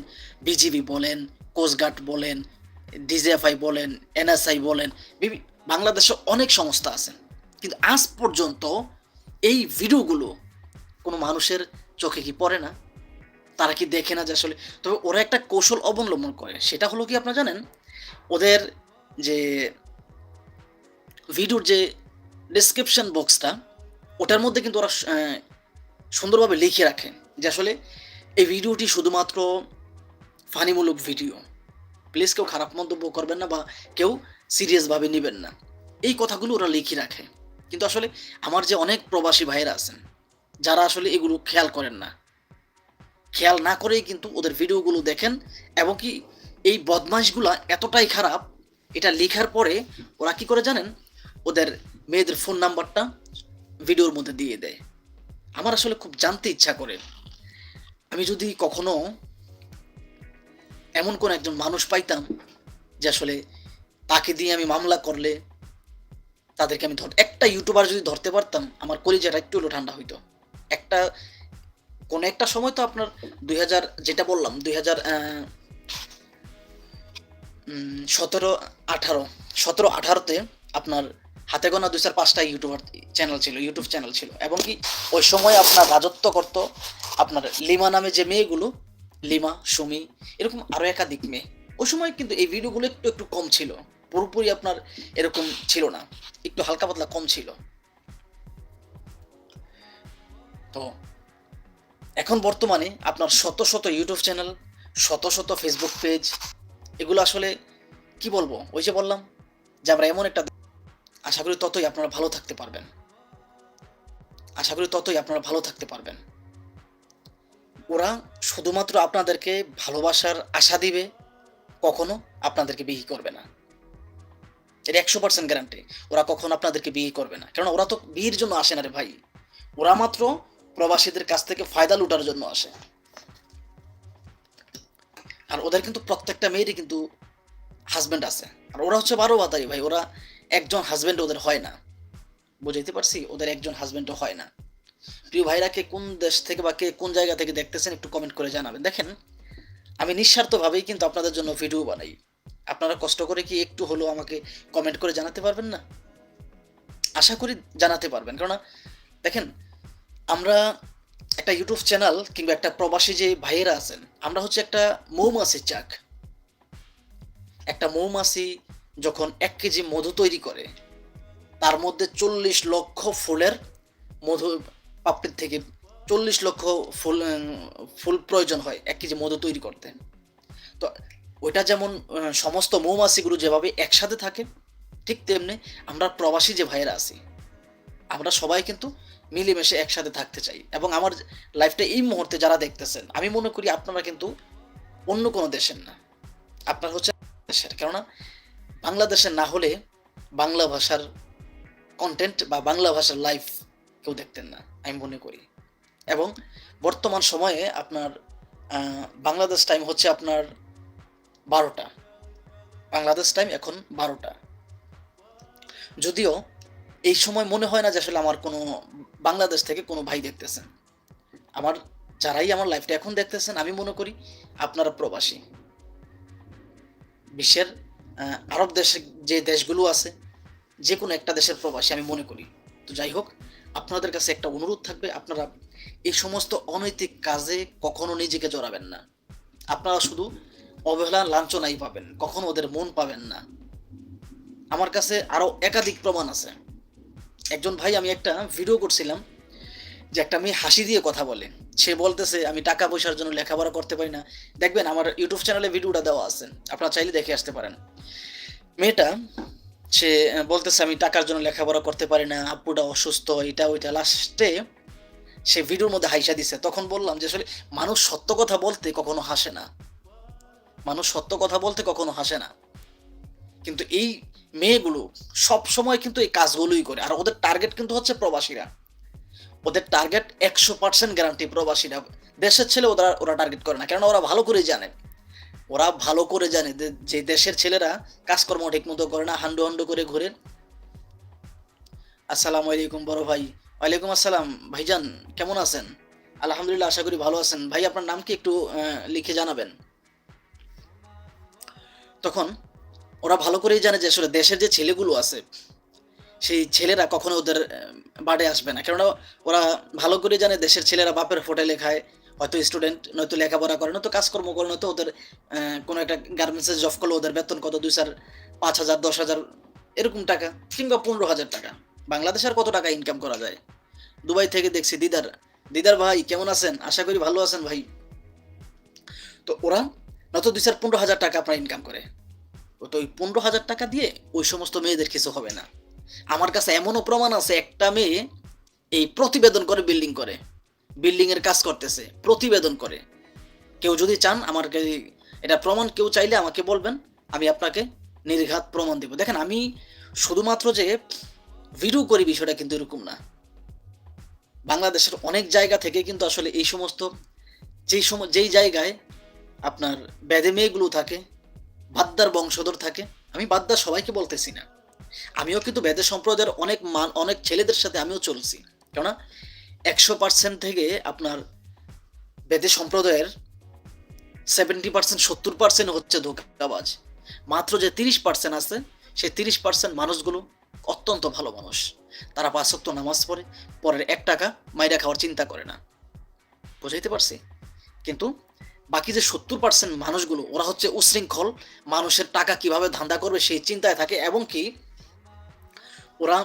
বিজিবি বলেন, কোস্টগার্ড বলেন, ডিজিএফআই বলেন, এনএসআই বলেন, বাংলাদেশে অনেক সংস্থা আছে, কিন্তু আজ পর্যন্ত এই ভিডিওগুলো কোনো মানুষের চোখে কি পড়ে না? তারা কি দেখে না যে আসলে? তবে ওরা একটা কৌশল অবলম্বন করে, সেটা হলো কি আপনারা জানেন? ওদের যে ভিডিওর যে ডেসক্রিপশন বক্সটা, ওটার মধ্যে কিন্তু ওরা সুন্দরভাবে লিখে রাখে যে আসলে এই ভিডিওটি শুধুমাত্র ফানিমূলক ভিডিও, প্লিজ কেউ খারাপ মন্তব্য করবেন না বা কেউ সিরিয়াসভাবে নেবেন না, এই কথাগুলো ওরা লিখে রাখে। কিন্তু আসলে আমার যে অনেক প্রবাসী ভাইয়েরা আছেন যারা আসলে এগুলো খেয়াল করেন না, খেয়াল না করেই কিন্তু ওদের ভিডিওগুলো দেখেন, এবং কি এই বদমাশগুলা এতটাই খারাপ, এটা লেখার পরে ওরা কি করে জানেন? ওদের মেয়েদের ফোন নাম্বারটা ভিডিওর মধ্যে দিয়ে দেয়। আমার আসলে খুব জানতে ইচ্ছা করে, আমি যদি কখনো এমন কোন একজন মানুষ পাইতাম যে আসলে তাকে দিয়ে আমি মামলা করলে তাদেরকে আমি একটা ইউটিউবার যদি ধরতে পারতাম, আমার কলিজাটা একটু হলো ঠান্ডা হইতো। একটা কোন একটা সময় তো আপনার 2000, যেটা বললাম 2017-18তে আপনার হাতে গোনা 2-4-5টা ইউটিউব চ্যানেল ছিল, এবং কি ওই সময় আপনার রাজত্ব করত আপনার লিমা নামে যে মেয়েগুলো, লিমা, সুমি, এরকম আরো একাধিক মেয়ে। ওই সময় কিন্তু এই ভিডিওগুলো একটু একটু কম ছিল, পুরোপুরি আপনার এরকম ছিল না, একটু হালকা পাতলা কম ছিল। তো এখন বর্তমানে আপনার শত শত ইউটিউব চ্যানেল, শত শত ফেসবুক পেজ, এগুলো আসলে কি বলবো, ওই যে বললাম যে আমরা এমন একটা, আশা করি ততই আপনারা ভালো থাকতে পারবেন, আশা করি ততই আপনারা ভালো থাকতে পারবেন। ওরা শুধুমাত্র আপনাদেরকে ভালোবাসার আশা দিবে, কখনো আপনাদেরকে বিহি করবে না। এটা 100% গ্যারান্টি। ওরা কখনো আপনাদেরকে বিয়ে করবে না, কারণ ওরা তো বিয়ের জন্য আসে না রে ভাই, ওরা মাত্র প্রবাসীদের কাছ থেকে ফায়দা লুটার জন্য আসে। আর ওদের কিন্তু প্রত্যেকটা মেয়েরই কিন্তু হাজব্যান্ড আছে, আর ওরা হচ্ছে 12 বাতারি ভাই, ওরা একজন হাজব্যান্ড ওদের হয় না, বুঝাইতে পারছি? ওদের একজন হাজব্যান্ডও হয় না। প্রিয় ভাইরা, কে কোন দেশ থেকে বা কে কোন জায়গা থেকে দেখতেছেন একটু কমেন্ট করে জানাবেন। দেখেন আমি নিঃস্বার্থভাবেই কিন্তু আপনাদের জন্য ভিডিও বানাই, আপনারা কষ্ট করে কি একটু হলেও আমাকে কমেন্ট করে জানাতে পারবেন না? আশা করি জানাতে পারবেন, কারণ দেখেন আমরা একটা ইউটিউব চ্যানেল কিংবা একটা প্রবাসী যে ভাইয়েরা আছেন, আমরা হচ্ছে একটা মৌমাছির চাক। একটা মৌমাছি যখন 1 কেজি মধু তৈরি করে, তার মধ্যে 40 লক্ষ ফুলের মধু পাপড়ির থেকে 40 লক্ষ ফুল প্রয়োজন হয় 1 কেজি মধু তৈরি করতে। তো ওইটা যেমন সমস্ত মৌমাছিগুলো যেভাবে একসাথে থাকে, ঠিক তেমনি আমরা প্রবাসী যে ভাইয়েরা আছি, আমরা সবাই কিন্তু মিলেমিশে একসাথে থাকতে চাই, এবং আমার লাইফটা এই মুহূর্তে যারা দেখতেছেন, আমি মনে করি আপনারা কিন্তু অন্য কোনো দেশের না, আপনার হচ্ছে দেশের। কেননা বাংলাদেশের না হলে বাংলা ভাষার কন্টেন্ট বা বাংলা ভাষার লাইভ কেউ দেখতেন না, আমি মনে করি। এবং বর্তমান সময়ে আপনার বাংলাদেশ টাইম হচ্ছে আপনার 12টা, বাংলাদেশ টাইম এখন 12টা। যদিও এই সময় মনে হয় না যে আসলে আমার কোনো বাংলাদেশ থেকে কোনো ভাই দেখতেছেন। আমার যারাই আমার লাইফটা এখন দেখতেছেন, আমি মনে করি আপনারা প্রবাসী। বিশ্বের আরব দেশে যে দেশগুলো আছে, যে কোনো একটা দেশের প্রবাসী আমি মনে করি। তো যাই হোক, আপনাদের কাছে একটা অনুরোধ থাকবে, আপনারা এই সমস্ত অনৈতিক কাজে কখনো নিজেকে জড়াবেন না। আপনারা শুধু অবহেলা লাঞ্ছনাই পাবেন, কখনো ওদের মন পাবেন না। আমার কাছে আরও একাধিক প্রমাণ আছে। একজন ভাই, আমি একটা ভিডিও করছিলাম যে একটা মেয়ে হাসি দিয়ে কথা বলে, সে বলতেছে আমি টাকা পয়সার জন্য লেখাপড়া করতে পারি না। দেখবেন আমার ইউটিউব চ্যানেলে ভিডিওটা দেওয়া আছে, আপনারা চাইলে দেখে আসতে পারেন। মেয়েটা সে বলতেছে আমি টাকার জন্য লেখাপড়া করতে পারি না, আব্বুটা অসুস্থ, এটা ওইটা। লাস্টে সে ভিডিওর মধ্যে হাইসা দিছে। তখন বললাম যে আসলে মানুষ সত্য কথা বলতে কখনো হাসে না, মানুষ সত্য কথা বলতে কখনো হাসে না। কিন্তু এই মেয়েগুলো সব সময় কিন্তু এই কাজগুলোই করে, আর ওদের টার্গেট কিন্তু হচ্ছে প্রবাসীরা। ওদের টার্গেট 100% গ্যারান্টি প্রবাসীরা। দেশের ছেলে ওরা টার্গেট করে না, কেননা ওরা ভালো করে জানে, যে দেশের ছেলেরা কাজকর্ম ঠিক মতো করে না, হান্ডু হান্ডু করে ঘুরে। আসসালামু আলাইকুম বড় ভাই। ওয়ালাইকুম আসসালাম ভাইজান, কেমন আছেন? আলহামদুলিল্লাহ, আশা করি ভালো আছেন। ভাই আপনার নাম কি একটু লিখে জানাবেন। তখন ওরা ভালো করেই জানে যে আসলে দেশের যে ছেলেগুলো আছে, সেই ছেলেরা কখনো ওদের বাড়ে আসবে না, কেননা ওরা ভালো করে জানে দেশের ছেলেরা বাপের হোটেলে খায়, হয়তো স্টুডেন্ট, নয়তো লেখাপড়া করে, নয়তো কাজকর্ম করে, নয়তো ওদের কোনো একটা গার্মেন্টসে জব করলে ওদের বেতন কত, 2-4, 5,000, 10,000 এরকম টাকা, কিংবা 15,000 টাকা। বাংলাদেশে আর কত টাকা ইনকাম করা যায়? দুবাই থেকে দেখছি দিদার ভাই কেমন আছেন? আশা করি ভালো আছেন ভাই। তো ওরা নয়তো 2-4, 15,000 টাকা আপনার ইনকাম করে। তো ওই 15,000 টাকা দিয়ে ওই সমস্ত মেয়েদের কিছু হবে না। আমার কাছে এমনও প্রমাণ আছে, একটা মেয়ে এই প্রতিবেদন করে বিল্ডিং এর কাজ করতেছে, প্রতিবেদন করে। কেউ যদি চান আমাকে এটা প্রমাণ, কেউ চাইলে আমাকে বলবেন, আমি আপনাকে নির্ঘাত প্রমাণ দেব। দেখেন, আমি শুধুমাত্র যে ভিডিও করি বিষয়টা কিন্তু এরকম না। বাংলাদেশের অনেক জায়গা থেকে কিন্তু আসলে এই সমস্ত যেই জায়গায় আপনার বেদে মেয়েগুলো থাকে, বাদ্দার বংশধর থাকে, আমি বাদ্দার সবাইকে বলতেছি না, আমিও কিন্তু বেদে সম্প্রদায়ের অনেক ছেলেদের সাথে আমিও চলছি। কেননা 100% থেকে আপনার বেদে সম্প্রদায়ের 70%, 70% হচ্ছে ধোঁকাবাজ। মাত্র যে 30% আছে, সেই 30% মানুষগুলো অত্যন্ত ভালো মানুষ। তারা 5 ওয়াক্ত নামাজ পড়ে, পরের 1 টাকা মাইরা খাওয়ার চিন্তা করে না। বুঝাইতে পারছি? কিন্তু বাকি যে 70% মানুষগুলো, ওরা হচ্ছে উশৃঙ্খল, মানুষের টাকা কিভাবে ধান্দা করবে সেই চিন্তায় থাকে। এবং কি ওরা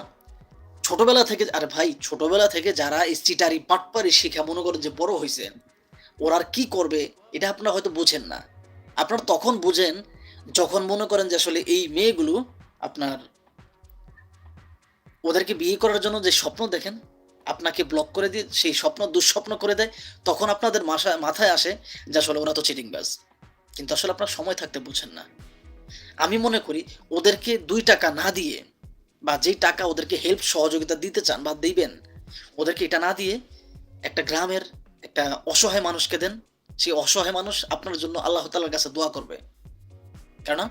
ছোটবেলা থেকে, আরে ভাই, ছোটবেলা থেকে যারা চিটারি পাটপারি শিখা মনে করেন যে বড় হয়েছে, ওরা আর কি করবে এটা আপনারা হয়তো বুঝেন না। আপনারা তখন বুঝেন যখন মনে করেন যে আসলে এই মেয়েগুলো আপনার ওদেরকে বিয়ে করার জন্য যে স্বপ্ন দেখেন, আপনাকে ব্লক করে দিয়ে সেই স্বপ্ন দুঃস্বপ্ন করে দেয়। তখন আপনাদের মাথায় আসে যে আসলে ওরা তো চিটিংবাজ। কিন্তু আসলে আপনার সময় থাকতে বুঝেন না। আমি মনে করি ওদেরকে 2 টাকা না দিয়ে, বা যেই টাকা ওদেরকে হেল্প সহযোগিতা দিতে চান বা দিবেন, ওদেরকে এটা না দিয়ে একটা গ্রামের একটা অসহায় মানুষকে দেন। সেই অসহায় মানুষ আপনার জন্য আল্লাহ তাআলার কাছে দোয়া করবে। কেননা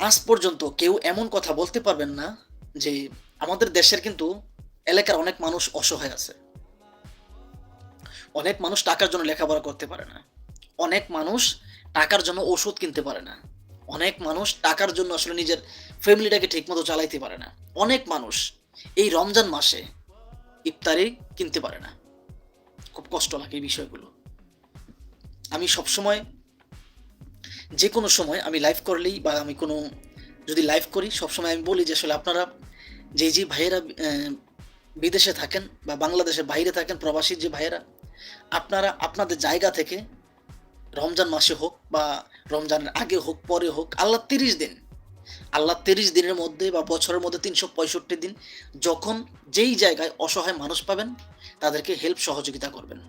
আজ পর্যন্ত কেউ এমন কথা বলতে পারবেন না যে আমাদের দেশের কিন্তু এলাকার অনেক মানুষ অসহায় আছে, অনেক মানুষ টাকার জন্য লেখাপড়া করতে পারে না, অনেক মানুষ টাকার জন্য ওষুধ কিনতে পারে না, অনেক মানুষ টাকার জন্য আসলে নিজের ফ্যামিলিটাকে ঠিকমতো চালাইতে পারে না, অনেক মানুষ এই রমজান মাসে ইফতারি কিনতে পারে না। খুব কষ্ট লাগে এই বিষয়গুলো। আমি সবসময়, যে কোনো সময় আমি লাইভ করলেই, বা আমি কোনো যদি লাইভ করি, সবসময় আমি বলি যে আসলে আপনারা যে ভাইয়েরা বিদেশে থাকেন বা বাংলাদেশের বাইরে থাকেন, প্রবাসী যে ভাইয়েরা, আপনারা আপনাদের জায়গা থেকে রমজান মাসে হোক বা রমজানের আগে হোক পরে হোক, আল্লাহ 30 দিন আল্লাহ 30 দিনের মধ্যে বা বছরের মধ্যে 365 দিন যখন যেই জায়গায় অসহায় মানুষ পাবেন তাদেরকে হেল্প সহযোগিতা করবেন।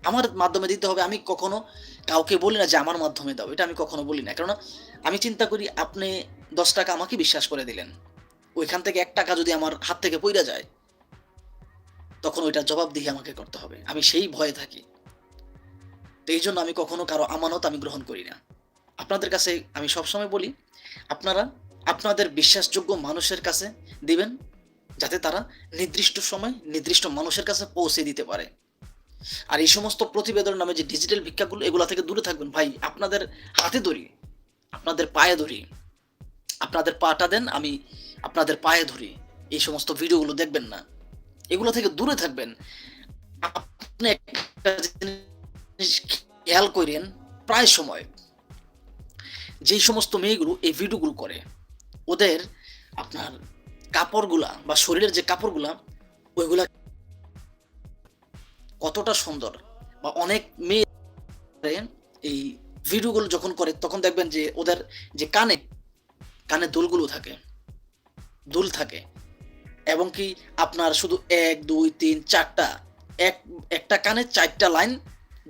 আমার মাধ্যমে দিতে হবে। আমি কখনো কাউকে বলি না যে আমার মাধ্যমে দাও। এটা আমি কখনো বলি না। কেননা আমি চিন্তা করি আপনি ৳10 আমাকে বিশ্বাস করে দিলেন। ওইখান থেকে ৳1 যদি আমার হাত থেকে পইড়া যায়, তখন ওইটার জবাবদিহি আমাকে করতে হবে। আমি সেই ভয়ে থাকি। তো এইজন্য আমি কখনো কারো আমানত আমি গ্রহণ করি না। আপনাদের কাছে আমি সবসময় বলি, আপনারা আপনাদের বিশ্বাসযোগ্য মানুষের কাছে দিবেন, যাতে তারা নির্দিষ্ট সময় নির্দিষ্ট মানুষের কাছে পৌঁছে দিতে পারে। আর এই সমস্ত প্রতিবেদনের নামে যে ডিজিটাল ভিক্ষাগুলো এগুলা থেকে দূরে থাকবেন ভাই। আপনাদের হাতে ধরি, আপনাদের পায়ে ধরি। আপনাদের পাটা দেন, আমি আপনাদের পায়ে ধরি। এই সমস্ত ভিডিওগুলো দেখবেন না। এগুলো থেকে দূরে থাকবেন। আপনি একটা জিনিস খেয়াল কইরেন, প্রায় সময় যেই সমস্ত মেয়েগুলো এই ভিডিওগুলো করে, ওদের আপনার কাপড়গুলা বা শরীরের যে কাপড়গুলা ওইগুলা কতটা সুন্দর। বা অনেক মেয়ে এই ভিডিওগুলো যখন করে তখন দেখবেন যে ওদের যে কানে দুলগুলো থাকে, দুল থাকে এবং কি আপনার শুধু ১, ২, ৩, ৪ টা একটা কানে ৪ টা লাইন,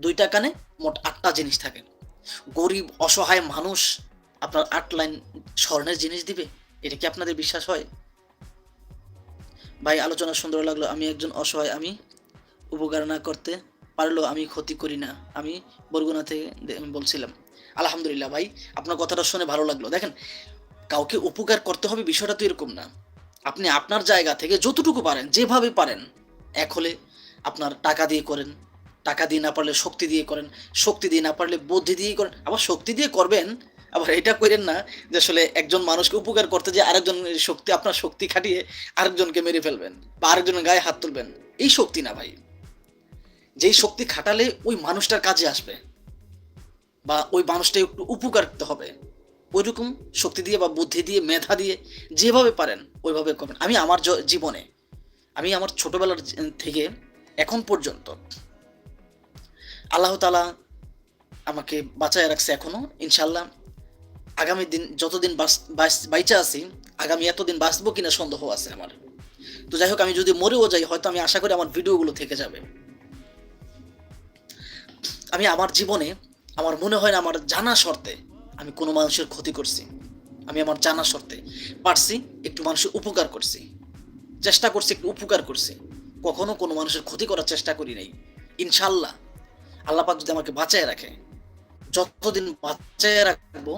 ২ টা কানে মোট ৮ টা জিনিস থাকে। গরিব অসহায় মানুষ আপনার ৮ লাইন স্বর্ণের জিনিস দিবে? এটা কি আপনাদের বিশ্বাস হয়? ভাই আলোচনা সুন্দর লাগলো। আমি একজন অসহায়, আমি উপকার না করতে পারলেও আমি ক্ষতি করি না। আমি বরগুনা থেকে বলছিলাম। আলহামদুলিল্লাহ ভাই, আপনার কথাটা শুনে ভালো লাগলো। দেখেন, কাউকে উপকার করতে হবে বিষয়টা তো এরকম না। আপনি আপনার জায়গা থেকে যতটুকু পারেন, যেভাবে পারেন, এক হলে আপনার টাকা দিয়ে করেন, টাকা দিয়ে না পারলে শক্তি দিয়ে করেন, শক্তি দিয়ে না পারলে বুদ্ধি দিয়েই করেন। আবার শক্তি দিয়ে করবেন, আবার এটা কইরেন না যে আসলে একজন মানুষকে উপকার করতে যেয়ে আরেকজনের শক্তি, আপনার শক্তি খাটিয়ে আরেকজনকে মেরে ফেলবেন বা আরেকজনের গায়ে হাত তুলবেন। এই শক্তি না ভাই। যেই শক্তি খাটালে ওই মানুষটার কাজে আসবে বা ওই মানুষটা একটু উপকার করতে হবে, ওইরকম শক্তি দিয়ে বা বুদ্ধি দিয়ে, মেধা দিয়ে যেভাবে পারেন ওইভাবে করবেন। আমি আমার জীবনে, আমি আমার ছোটবেলার থেকে এখন পর্যন্ত আল্লাহ তাআলা আমাকে বাঁচায় রাখছে এখনো। ইনশাআল্লাহ আগামী দিন যতদিন বাইচা আছি, আগামী এতদিন বাঁচবো কিনা সন্দেহ আছে আমার। তো যাই হোক, আমি যদি মরেও যাই, হয়তো আমি আশা করি আমার ভিডিওগুলো থেকে যাবে। আমি আমার জীবনে, আমার মনে হয় না আমার জানা শর্তে আমি কোনো মানুষের ক্ষতি করছি। আমি আমার জানা শর্তে পারছি একটু মানুষের উপকার করছি, চেষ্টা করছি একটু উপকার করছি। কখনো কোনো মানুষের ক্ষতি করার চেষ্টা করি নাই। ইনশাআল্লাহ আল্লাহ পাক যদি আমাকে বাঁচায় রাখে, যতদিন বাঁচায় রাখবো,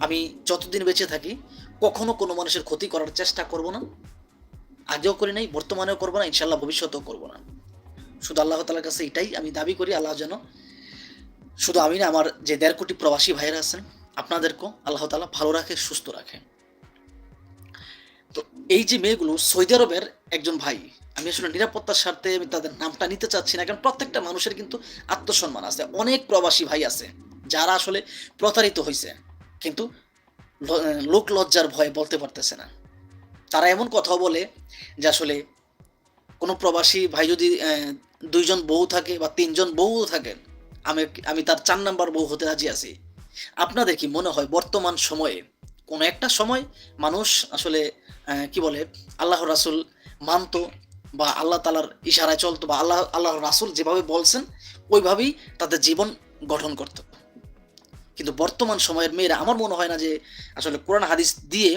আমি যতদিন বেঁচে থাকি কখনো কোনো মানুষের ক্ষতি করার চেষ্টা করব না। আগেও করি নাই, বর্তমানেও করবো না, ইনশাআল্লাহ ভবিষ্যতেও করবো না। শুধু আল্লাহ তাআলার কাছে এটাই আমি দাবি করি, আল্লাহ যেন শুধু আমি না, আমার যে ১.৫ কোটি প্রবাসী ভাইয়েরা আছেন আপনাদেরকেও আল্লাহ তাআলা ভালো রাখে, সুস্থ রাখে। তো এই যে মেয়েগুলো, সৌদি আরবের একজন ভাই, আমি আসলে নিরাপত্তার স্বার্থে আমি তাদের নামটা নিতে চাচ্ছি না, কারণ প্রত্যেকটা মানুষের কিন্তু আত্মসম্মান আছে। অনেক প্রবাসী ভাই আছে যারা আসলে প্রতারিত হয়েছে, কিন্তু লোক লজ্জার ভয়ে বলতে পারতেছে না। তারা এমন কথাও বলে যে আসলে কোনো প্রবাসী ভাই যদি ২ জন বউ থাকে বা ৩ জন বউও থাকে, আমি আমি তার ৪ নাম্বার বউ হতে রাজি আছি। আপনাদের কি মনে হয় বর্তমান সময়ে কোনো একটা সময় মানুষ আসলে কি বলে, আল্লাহর রাসূল মানতো বা আল্লাহ তাআলার ইশারায় চলতো বা আল্লাহর রাসূল যেভাবে বলছেন ওইভাবেই তাদের জীবন গঠন করত। কিন্তু বর্তমান সময়ের মেয়েরা আমার মনে হয় না যে আসলে কোরআন হাদিস দিয়ে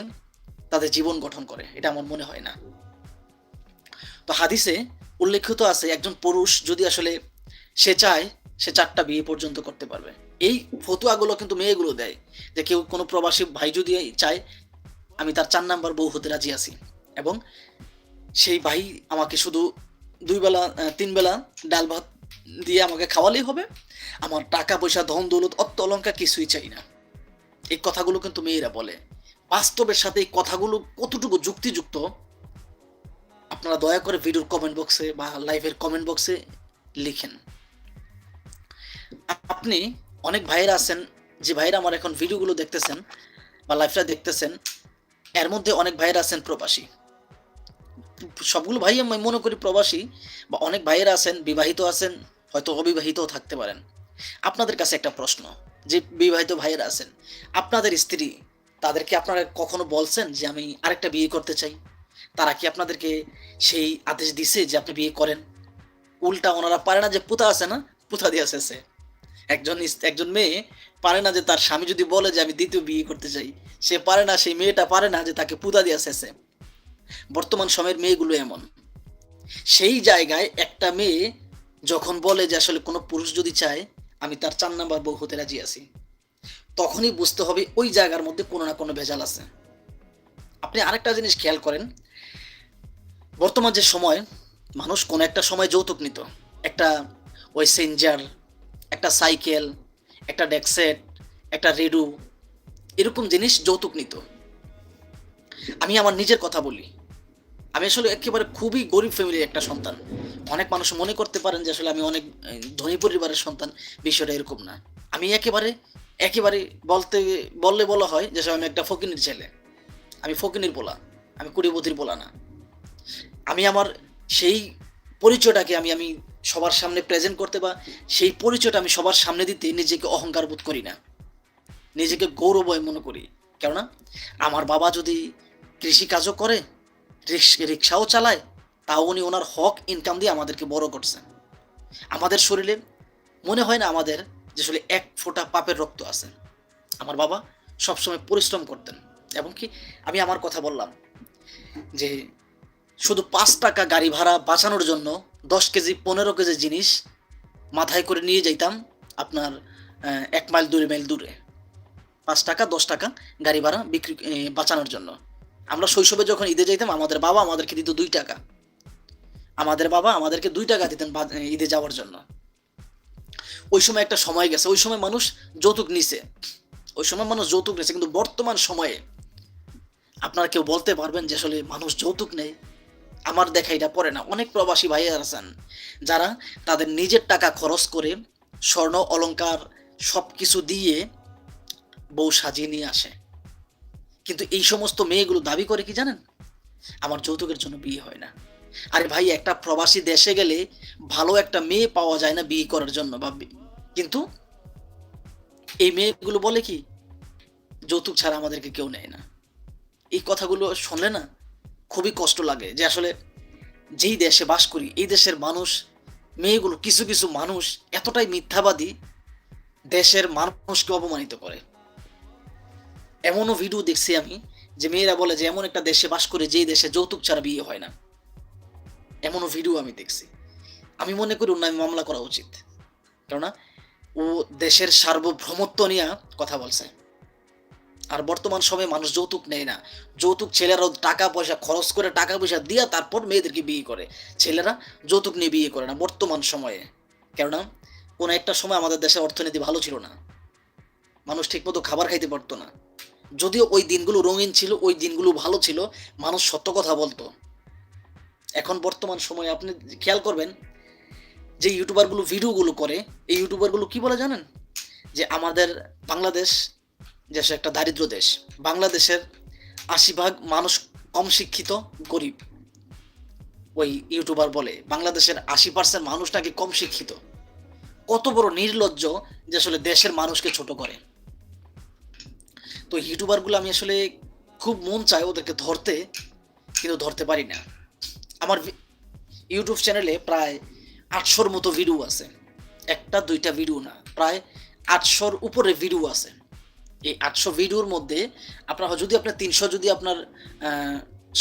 তাদের জীবন গঠন করে। এটা আমার মনে হয় না। তো হাদিসে উল্লেখিত আছে একজন পুরুষ যদি আসলে সে চায়, সে ৪ টা বিয়ে পর্যন্ত করতে পারবে। এই ফতুয়াগুলো কিন্তু মেয়েগুলো দেয় যে কেউ কোনো প্রবাসী ভাই যদি চায়, আমি তার ৪ নাম্বার বউ হতে রাজি আছি এবং সেই ভাই আমাকে শুধু ২ বেলা ৩ বেলা ডাল ভাত দিয়ে আমাকে খাওয়ালেই হবে। আমার টাকা পয়সা, ধন দৌলত, অর্থ অলংকার কিছুই চাই না। এই কথাগুলো কিন্তু মেয়েরা বলে। বাস্তবের সাথে এই কথাগুলো কতটুকু যুক্তিযুক্ত, আপনারা দয়া করে ভিডিওর কমেন্ট বক্সে বা লাইভের কমেন্ট বক্সে লিখেন। আপনি অনেক ভাইয়েরা আছেন যে ভাইয়েরা আমার এখন ভিডিওগুলো দেখতেছেন বা লাইভটা দেখতেছেন, এর মধ্যে অনেক ভাইয়েরা আছেন প্রবাসী। সবগুলো ভাই আমি মনে করি প্রবাসী, বা অনেক ভাইয়েরা আছেন বিবাহিত আছেন, হয়তো অবিবাহিতও থাকতে পারেন। আপনাদের কাছে একটা প্রশ্ন, যে বিবাহিত ভাইয়েরা আছেন, আপনাদের স্ত্রী, তাদেরকে আপনারা কখনো বলছেন যে আমি আরেকটা বিয়ে করতে চাই? তারা কি আপনাদেরকে সেই আদেশ দিছে যে আপনি বিয়ে করেন? উল্টা ওনারা পারে না যে পুতা আছে না? পুতা দিয়া শেষে। একজন মেয়ে পারে না যে তার স্বামী যদি বলে যে আমি ২য় বিয়ে করতে চাই, সে পারে না, সেই মেয়েটা পারে না যে তাকে পুতা দিয়া শেষে। বর্তমান সময়ের মেয়েগুলো এমন। সেই জায়গায় একটা মেয়ে যখন বলে যে আসলে কোনো পুরুষ যদি চায়, আমি তার ৪ নাম্বার বউ হতে রাজি আছি। তখনই বুঝতে হবে ওই জায়গার মধ্যে কোনো না কোনো ভেজাল আছে। আপনি আরেকটা জিনিস খেয়াল করেন, বর্তমান যে সময় মানুষ কোনো একটা সময় যৌতুক নিত। একটা ওয়েসেঞ্জার, একটা সাইকেল, একটা ডেক্সেট, একটা রেডু, এরকম জিনিস যৌতুক নিত। আমি আমার নিজের কথা বলি। আমি আসলে একেবারে খুবই গরিব ফ্যামিলির একটা সন্তান। অনেক মানুষ মনে করতে পারেন যে আসলে আমি অনেক ধনী পরিবারের সন্তান, বিষয়টা এরকম না। আমি একেবারে বললে বলা হয় যে আসলে আমি একটা ফকিনীর ছেলে। আমি ফকিনীর পোলা। আমি কুড়িপতির পোলা না। আমি আমার সেই পরিচয়টাকে আমি সবার সামনে প্রেজেন্ট করতে বা সেই পরিচয়টা আমি সবার সামনে দিতে নিজেকে অহংকার বোধ করি না। নিজেকে গৌরবময় মনে করি। কেননা আমার বাবা যদি কৃষিকাজও করে, রিক্সাও চালায়, তাও উনি ওনার হক ইনকাম দিয়ে আমাদেরকে বড় করছেন। আমাদের শরীরে মনে হয় না আমাদের যে আসলে এক ফোঁটা পাপের রক্ত আছে। আমার বাবা সবসময় পরিশ্রম করতেন এবং কি আমি আমার কথা বললাম যে শুধু ৫ টাকা গাড়ি ভাড়া বাঁচানোর জন্য ১০ কেজি ১৫ কেজি জিনিস মাথায় করে নিয়ে যাইতাম আপনার ১ মাইল ২ মাইল দূরে। ৫ টাকা ১০ টাকা গাড়ি ভাড়া বাঁচানোর জন্য। আমরা শৈশবে যখন ঈদে যাইতাম আমাদের বাবা আমাদেরকে দিত ২ টাকা। আমাদের বাবা আমাদেরকে ২ টাকা দিতেন ঈদে যাওয়ার জন্য। ওই সময় একটা সময় গেছে। ওই সময় মানুষ যৌতুক নিছে। ওই সময় মানুষ যৌতুক নিছে। কিন্তু বর্তমান সময়ে আপনারা কেউ বলতে পারবেন যে আসলে মানুষ যৌতুক নেয়? আমার দেখা এটা পড়ে না। অনেক প্রবাসী ভাইয়া আছেন যারা তাদের নিজের টাকা খরচ করে স্বর্ণ অলংকার সবকিছু দিয়ে বউ সাজিয়ে নিয়ে আসে। কিন্তু এই সমস্ত মেয়েগুলো দাবি করে কি জানেন? আমার যৌতুকের জন্য বিয়ে হয় না। আরে ভাই, একটা প্রবাসী দেশে গেলে ভালো একটা মেয়ে পাওয়া যায় না বিয়ে করার জন্য বা কিন্তু এই মেয়েগুলো বলে কি যৌতুক ছাড়া আমাদেরকে কেউ নেয় না। এই কথাগুলো শুনলে না খুবই কষ্ট লাগে যে আসলে যেই দেশে বাস করি এই দেশের মানুষ, মেয়েগুলো, কিছু মানুষ এতটাই মিথ্যাবাদী, দেশের মানুষকে অপমানিত করে। এমনও ভিডিও দেখছি আমি যে মেয়েরা বলে যে এমন একটা দেশে বাস করে যেই দেশে যৌতুক ছাড়া বিয়ে হয় না। এমনও ভিডিও আমি দেখছি। আমি মনে করি ওর নামে মামলা করা উচিত। কেননা ও দেশের সার্বভৌমত্ব নিয়ে কথা বলছে। আর বর্তমান সময়ে মানুষ যৌতুক নেয় না। যৌতুক ছেলেরাও টাকা পয়সা খরচ করে টাকা পয়সা দিয়া তারপর মেয়েদেরকে বিয়ে করে। ছেলেরা যৌতুক নিয়ে বিয়ে করে না বর্তমান সময়ে। কেননা কোনো একটা সময় আমাদের দেশের অর্থনীতি ভালো ছিল না। মানুষ ঠিকমতো খাবার খাইতে পারতো না। যদিও ওই দিনগুলো রঙিন ছিল, ওই দিনগুলো ভালো ছিল, মানুষ সত্য কথা বলতো। এখন বর্তমান সময়ে আপনি খেয়াল করবেন যে ইউটিউবারগুলো ভিডিওগুলো করে, এই ইউটিউবারগুলো কি বলে জানেন? যে আমাদের বাংলাদেশ দেশ একটা দারিদ্র দেশ। বাংলাদেশের ৮০% মানুষ কম শিক্ষিত, গরিব। ওই ইউটিউবার বলে বাংলাদেশের ৮০% মানুষ নাকি কম শিক্ষিত। কত বড় নির্লজ্জ যে আসলে দেশের মানুষকে ছোট করে। তো ইউটিউবারগুলো আমি আসলে খুব মন চায় ওদেরকে ধরতে, কিন্তু ধরতে পারি না। আমার ইউটিউব চ্যানেলে প্রায় ৮০০-র মতো ভিডিও আছে। একটা দুইটা ভিডিও না, প্রায় ৮০০-র উপরে ভিডিও আছে। এই ৮০০ ভিডিওর মধ্যে আপনার যদি আপনার ৩০০ যদি আপনার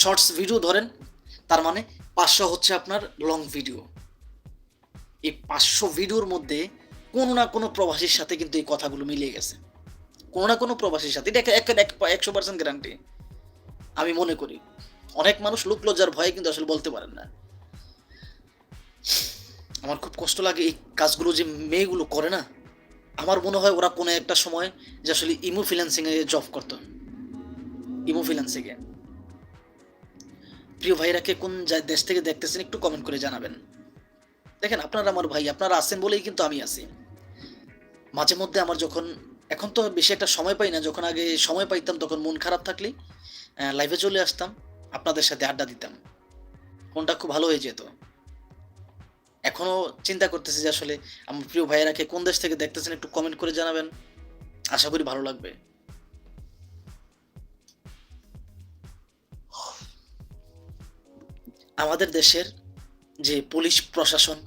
শর্টস ভিডিও ধরেন, তার মানে ৫০০ হচ্ছে আপনার লং ভিডিও। এই ৫০০ ভিডিওর মধ্যে কোনো না কোনো প্রবাসীর সাথে কিন্তু এই কথাগুলো মিলিয়ে গেছে। কোনো না কোনো প্রবাসীর সাথে, এটা ১০০% গ্যারান্টি আমি মনে করি। অনেক মানুষ লোক লজ্জার ভয়ে কিন্তু আসলে বলতে পারেন না। আমার খুব কষ্ট লাগে এই কাজগুলো যে মেয়েগুলো করে না। আমার মনে হয় ওরা কোনো একটা সময় যে আসলে ইমো ফ্রিল্যান্সিংয়ে জব করতো। ইমো ফ্রিল্যান্সিংয়ে। প্রিয় ভাইরা কে কোন দেশ থেকে দেখতেছেন একটু কমেন্ট করে জানাবেন। দেখেন আপনারা আমার ভাই, আপনারা আছেন বলেই কিন্তু আমি আছি। মাঝে মধ্যে আমার যখন, এখন তো বেশি একটা সময় পাই না, যখন আগে সময় পাইতাম তখন মন খারাপ থাকলেই লাইভে চলে আসতাম, আপনাদের সাথে আড্ডা দিতাম, মনটা খুব ভালো হয়ে যেত। এখনও চিন্তা করতেছি যে আসলে আমার প্রিয় ভাইয়েরাকে কোন দেশ থেকে দেখতেছেন একটু কমেন্ট করে জানাবেন। আশা করি ভালো লাগবে। আমাদের দেশের যে পুলিশ প্রশাসন,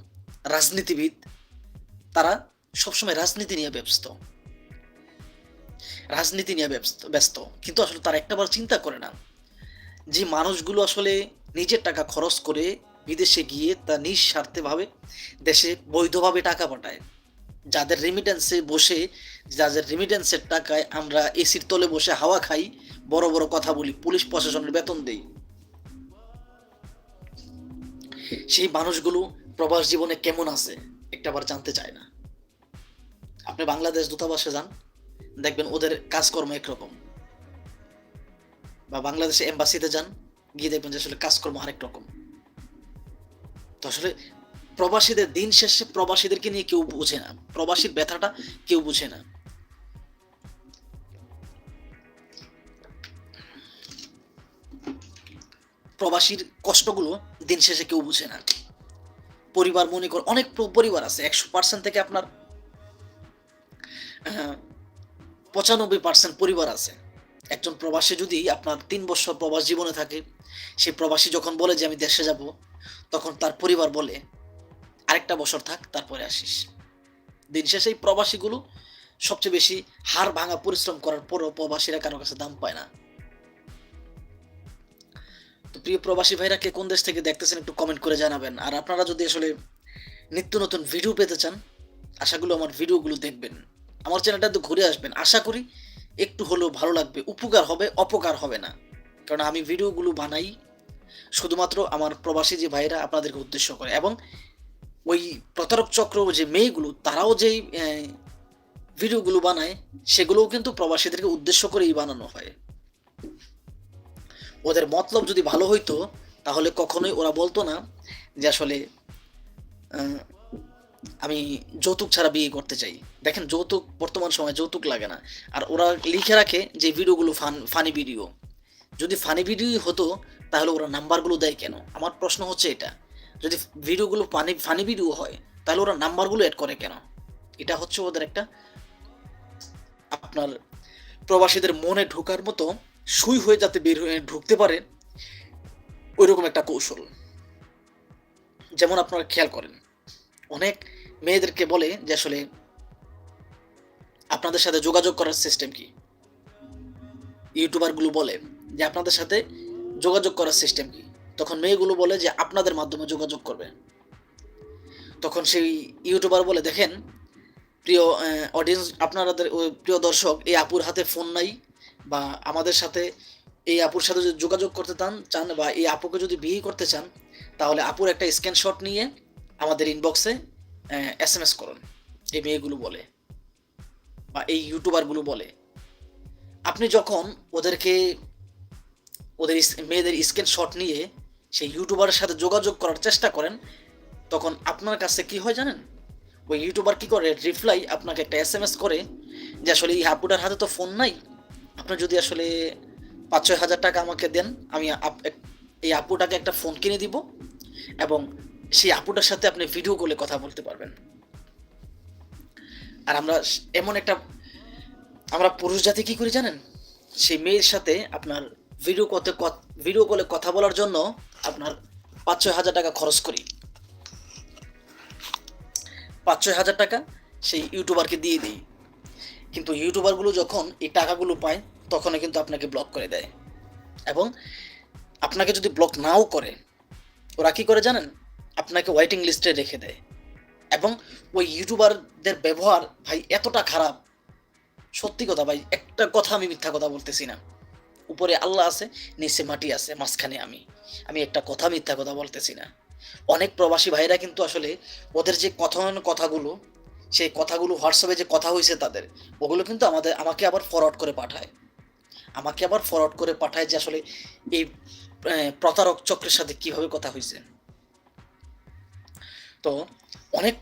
রাজনীতিবিদ, তারা সবসময় রাজনীতি নিয়ে ব্যস্ত। রাজনীতি নিয়ে ব্যস্ত। কিন্তু আসলে তারা একটাবার চিন্তা করে না যে মানুষগুলো আসলে নিজের টাকা খরচ করে বিদেশে গিয়ে তা নিজ স্বার্থেভাবে দেশে বৈধভাবে টাকা পাঠায়। যাদের রিমিটেন্সের টাকায় আমরা এসির তলে বসে হাওয়া খাই, বড় বড় কথা বলি, পুলিশ প্রশাসনের বেতন দেই, সেই মানুষগুলো প্রবাস জীবনে কেমন আছে একটাবার জানতে চায় না। আপনি বাংলাদেশ দূতাবাসে যান, দেখবেন ওদের কাজকর্ম একরকম, বা বাংলাদেশে এম্বাসিতে যান, গিয়ে দেখবেন যে আসলে কাজকর্ম আরেক রকম। তো আসলে প্রবাসীদের দিন শেষে প্রবাসীদেরকে নিয়ে কেউ বুঝে না, প্রবাসীর ব্যথাটা কেউ বুঝে না। প্রবাসীর কষ্টগুলো দিন শেষে কেউ বুঝে না। পরিবার মনে করে অনেক পরিবার আছে 100% থেকে আপনার 95% পরিবার আছে। একজন প্রবাসী যদি আপনার 3 বছর প্রবাস জীবনে থাকে, সেই প্রবাসী যখন বলে যে আমি দেশে যাব, তখন তার পরিবার বলে আরেকটা বছর থাক, তারপরে আসিস। দিন শেষে এই প্রবাসীগুলো সবচেয়ে বেশি হাড় ভাঙা পরিশ্রম করার পরও প্রবাসীরা কারো কাছে দাম পায় না। তো প্রিয় প্রবাসী ভাইরা, কে কোন দেশ থেকে দেখতেছেন একটু কমেন্ট করে জানাবেন। আর আপনারা যদি আসলে নিত্য নতুন ভিডিও পেতে চান, আশাগুলো আমার ভিডিওগুলো দেখবেন, আমার চ্যানেলটা তো ঘুরে আসবেন। আশা করি একটু হলেও ভালো লাগবে, উপকার হবে, অপকার হবে না। কারণ আমি ভিডিওগুলো বানাই শুধুমাত্র আমার প্রবাসী যে ভাইরা আপনাদেরকে উদ্দেশ্য করে, এবং ওই প্রতারক চক্র যে মেয়েগুলো, তারাও যেই ভিডিওগুলো বানায়, সেগুলোও কিন্তু প্রবাসীদেরকে উদ্দেশ্য করেই বানানো হয়। ওদের মতলব যদি ভালো হইতো, তাহলে কখনোই ওরা বলতো না যে আসলে আমি যৌতুক ছাড়া বিয়ে করতে চাই। দেখেন, যৌতুক বর্তমান সময়ে যৌতুক লাগে না। আর ওরা লিখে রাখে যে ভিডিওগুলো ফানি ভিডিও। যদি ফানি ভিডিও হতো, তাহলে ওরা নাম্বারগুলো দেয় কেন? আমার প্রশ্ন হচ্ছে এটা। যদি ভিডিওগুলো ফানি ভিডিও হয়, তাহলে ওরা নাম্বারগুলো অ্যাড করে কেন? এটা হচ্ছে ওদের একটা, আপনার প্রবাসীদের মনে ঢোকার মতো, সুই হয়ে যাতে বের হয়ে ঢুকতে পারে, ওইরকম একটা কৌশল। যেমন আপনারা খেয়াল করেন, অনেক মেয়েদেরকে বলে যে আসলে আপনাদের সাথে যোগাযোগ করার সিস্টেম কি? ইউটিউবারগুলো বলে যে আপনাদের সাথে যোগাযোগ করার সিস্টেম কি? তখন মেয়েগুলো বলে যে আপনাদের মাধ্যমে যোগাযোগ করবে। তখন সেই ইউটিউবার বলে, দেখেন প্রিয় অডিয়েন্স, আপনাদের প্রিয় দর্শক, এই আপুর হাতে ফোন নাই, বা আমাদের সাথে এই আপুর সাথে যদি যোগাযোগ করতে চান, বা এই আপুকে যদি বিয়ে করতে চান, তাহলে আপুর একটা স্ক্রিনশট নিয়ে আমাদের ইনবক্সে SMS করুন। এই মেয়েগুলো বলে, বা এই ইউটিউবারগুলো বলে। আপনি যখন ওদের মেয়েদের স্ক্রিনশট নিয়ে সেই ইউটিউবারের সাথে যোগাযোগ করার চেষ্টা করেন, তখন আপনার কাছে কি হয় জানেন? ওই ইউটিউবার কি করে, রিপ্লাই আপনাকে একটা SMS করে যে আসলে এই আপুটার হাতে তো ফোন নাই, আপনি যদি আসলে 5-6 হাজার টাকা আমাকে দেন, আমি এই আপুটাকে একটা ফোন কিনে দিব, এবং সেই আপুটার সাথে আপনি ভিডিও কলে কথা বলতে পারবেন। আর আমরা পুরুষ জাতি কি করি জানেন? সেই মেয়ের সাথে আপনার ভিডিও কলে কথা বলার জন্য আপনার 5-6 হাজার টাকা খরচ করি। 5-6 হাজার টাকা সেই ইউটিউবারকে দিয়ে দিই। কিন্তু ইউটিউবারগুলো যখন এই টাকাগুলো পায়, তখনই কিন্তু আপনাকে ব্লক করে দেয়। এবং আপনাকে যদি ব্লক নাও করে, ওরা কি করে জানেন? আপনাকে ওয়েটিং লিস্টে রেখে দেয়। এবং ওই ইউটিউবারদের ব্যবহার ভাই এতটা খারাপ, সত্যি কথা ভাই, একটা কথা আমি মিথ্যা কথা বলতেছি না। উপরে আল্লাহ আছে, নিচে মাটি আছে, মাঝখানে আমি একটা কথা মিথ্যা কথা বলতেছি না। অনেক প্রবাসী ভাইরা কিন্তু আসলে ওদের যে কথাগুলো, সেই কথাগুলো হোয়াটসঅ্যাপে যে কথা হয়েছে তাদের, ওগুলো কিন্তু আমাকে আবার ফরওয়ার্ড করে পাঠায় যে আসলে এই প্রতারক চক্রের সাথে কিভাবে কথা হয়েছে। তো অনেক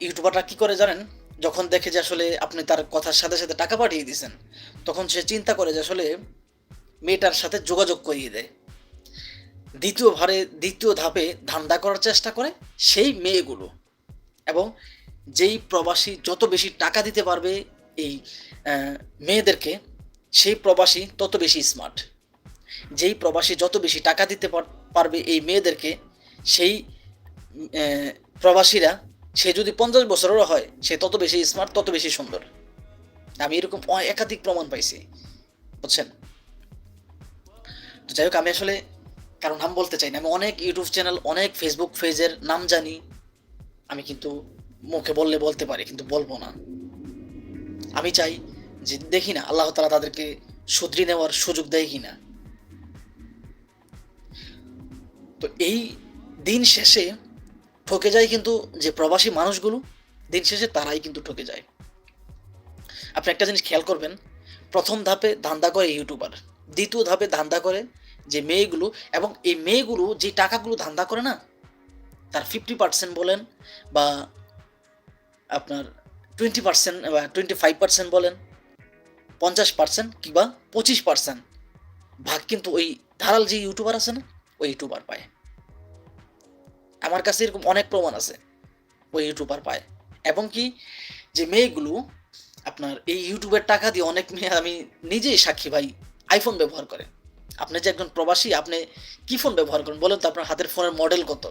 ইউটিউবাররা কি করে জানেন? যখন দেখে যে আসলে আপনি তার কথার সাথে সাথে টাকা পাঠিয়ে দিয়েছেন, তখন সে চিন্তা করে যে আসলে মেয়েটার সাথে যোগাযোগ করিয়ে দেয়। দ্বিতীয় ধাপে ধান্দা করার চেষ্টা করে সেই মেয়েগুলো। এবং যেই প্রবাসী যত বেশি টাকা দিতে পারবে এই মেয়েদেরকে, সেই প্রবাসী তত বেশি স্মার্ট। যেই প্রবাসী যত বেশি টাকা দিতে পারবে এই মেয়েদেরকে, সেই প্রবাসীরা, সে যদি 50 বছরেরও হয়, সে তত বেশি স্মার্ট, তত বেশি সুন্দর। আমি এরকম একাধিক প্রমাণ পাইছি, বুঝছেন? তো যাই হোক, আমি আসলে কারো নাম বলতে চাই না। আমি অনেক ইউটিউব চ্যানেল, অনেক ফেসবুক পেজের নাম জানি, আমি কিন্তু মুখে বললে বলতে পারি, কিন্তু বলবো না। আমি চাই যে দেখি না আল্লাহ তাআলা তাদেরকে শুধরে নেওয়ার সুযোগ দেয় কিনা। তো এই দিন শেষে ঠকে যায় কিন্তু যে প্রবাসী মানুষগুলো, দিন শেষে তারাই কিন্তু ঠকে যায়। আপনি একটা জিনিস খেয়াল করবেন, প্রথম ধাপে ধান্দা করে ইউটিউবার, দ্বিতীয় ধাপে ধান্দা করে যে মেয়েগুলো, এবং এই মেয়েগুলো যে টাকাগুলো ধান্দা করে না, তার 50% বলেন বা আপনার 20% বা 25% বলেন, 50% কিংবা 25% ভাগ কিন্তু ওই ধারাল যে ইউটিউবার আছে না, ওই ইউটিউবার পায়। আমার কাছে এরকম অনেক প্রমাণ আছে, ওই ইউটিউবার পায়। এবং কি, যে মেয়েগুলো আপনার এই ইউটিউবের টাকা দিয়ে, অনেক মেয়ে আমি নিজেই সাক্ষী ভাই, আইফোন ব্যবহার করে। আপনি যে একজন প্রবাসী, আপনি কি ফোন ব্যবহার করেন বলেন তো? আপনার হাতের ফোনের মডেল কত?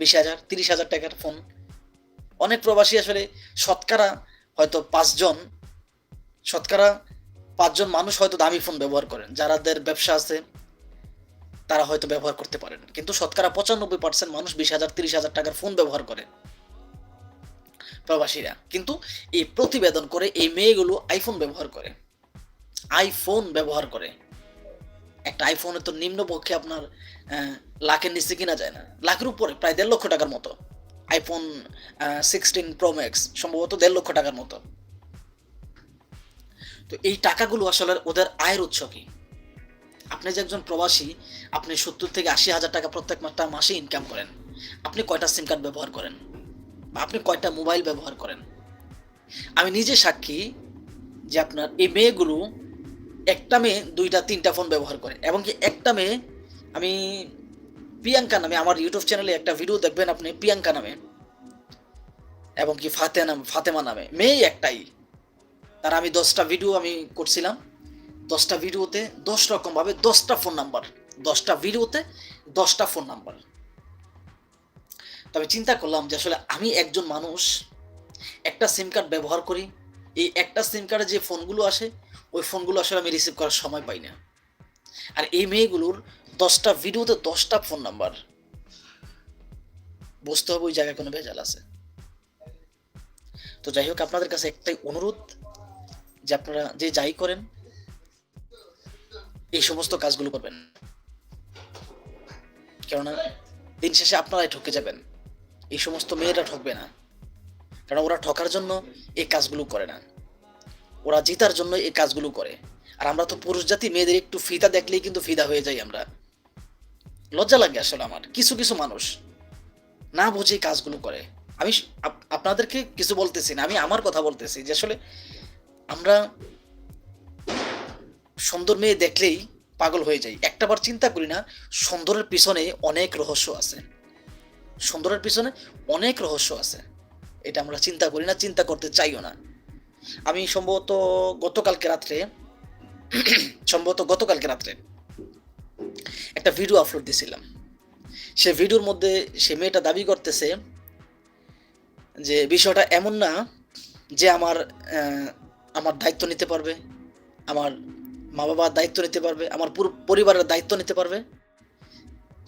20,000, 30,000 টাকার ফোন। অনেক প্রবাসী আসলে শতকরা হয়তো 5 জন মানুষ হয়তো দামি ফোন ব্যবহার করেন, যাদের ব্যবসা আছে তারা হয়তো ব্যবহার করতে পারেন, কিন্তু শতকরা 95% মানুষ 20,000, 30,000 টাকার ফোন ব্যবহার করে প্রবাসীরা। কিন্তু এই প্রতিবেদন করে এই মেয়েগুলো আইফোন ব্যবহার করে, আইফোন ব্যবহার করে। একটা আইফোনের তো নিম্নপক্ষে আপনার লাখের নিচে কিনা যায় না, লাখের উপরে প্রায় 1.5 লক্ষ টাকার মতো। আইফোন 16 প্রো ম্যাক্স সম্ভবত 1.5 লক্ষ টাকার মতো। তো এই টাকাগুলো আসলে ওদের আয়ের উৎস কি? আপনি যে একজন প্রবাসী, আপনি 70 থেকে 80,000 টাকা প্রত্যেক মাসে ইনকাম করেন, আপনি কয়টা সিম কার্ড ব্যবহার করেন, বা আপনি কয়টা মোবাইল ব্যবহার করেন? আমি নিজে সাক্ষী যে আপনার এই মেয়েগুলো, একটা মেয়ে 2টা 3টা ফোন ব্যবহার করে। এবং কি একটা মেয়ে, আমি প্রিয়াঙ্কা নামে, আমার ইউটিউব চ্যানেলে একটা ভিডিও দেখবেন আপনি, প্রিয়াঙ্কা নামে এবং কি ফাতেমা নামে, মেয়ে একটাই। তার আমি 10টা ভিডিও আমি করছিলাম, 10টা ভিডিওতে 10 রকমভাবে 10টা ফোন নাম্বার, 10টা ভিডিওতে 10টা ফোন নাম্বার। তবে চিন্তা করলাম যে আসলে আমি একজন মানুষ, একটা সিম কার্ড ব্যবহার করি, এই একটা সিম কার্ডে যে ফোনগুলো আসে, ওই ফোনগুলো আসলে আমি রিসিভ করার সময় পাই না। আর এই মেয়েগুলোর 10টা ভিডিওতে 10টা ফোন নাম্বার, বুঝতে হবে ওই জায়গায় কোনো ভেজাল আছে। তো যাই হোক, আপনাদের কাছে একটাই অনুরোধ, যে আপনারা যে যাই করেন এই সমস্ত কাজগুলো করবেন, কেননা দিন শেষে আপনারাই ঠকে যাবেন, এই সমস্ত মেয়েরা ঠকবে না। কারণ ওরা ঠকার জন্য এই কাজগুলো করে না, ওরা জেতার জন্য এই কাজগুলো করে। আর আমরা তো পুরুষ জাতি, মেয়েদের একটু ফিদা দেখলেই কিন্তু ফিদা হয়ে যাই আমরা। লজ্জা লাগে আসলে আমার, কিছু কিছু মানুষ না বুঝে কাজগুলো করে। আমি আপনাদেরকে কিছু বলতেছি না, আমি আমার কথা বলতেছি যে আসলে আমরা সুন্দর মেয়ে দেখলেই পাগল হয়ে যাই, একটাবার চিন্তা করি না সুন্দরের পিছনে অনেক রহস্য আছে, সুন্দরের পিছনে অনেক রহস্য আছে। এটা আমরা চিন্তা করি না, চিন্তা করতে চাইও না। আমি গতকালকে রাত্রে একটা ভিডিও আপলোড দিয়েছিলাম। সে ভিডিওর মধ্যে সে মেয়েটা দাবি করতেছে যে বিষয়টা এমন না যে আমার দায়িত্ব নিতে পারবে, আমার মা বাবার দায়িত্ব নিতে পারবে, আমার পুরো পরিবারের দায়িত্ব নিতে পারবে,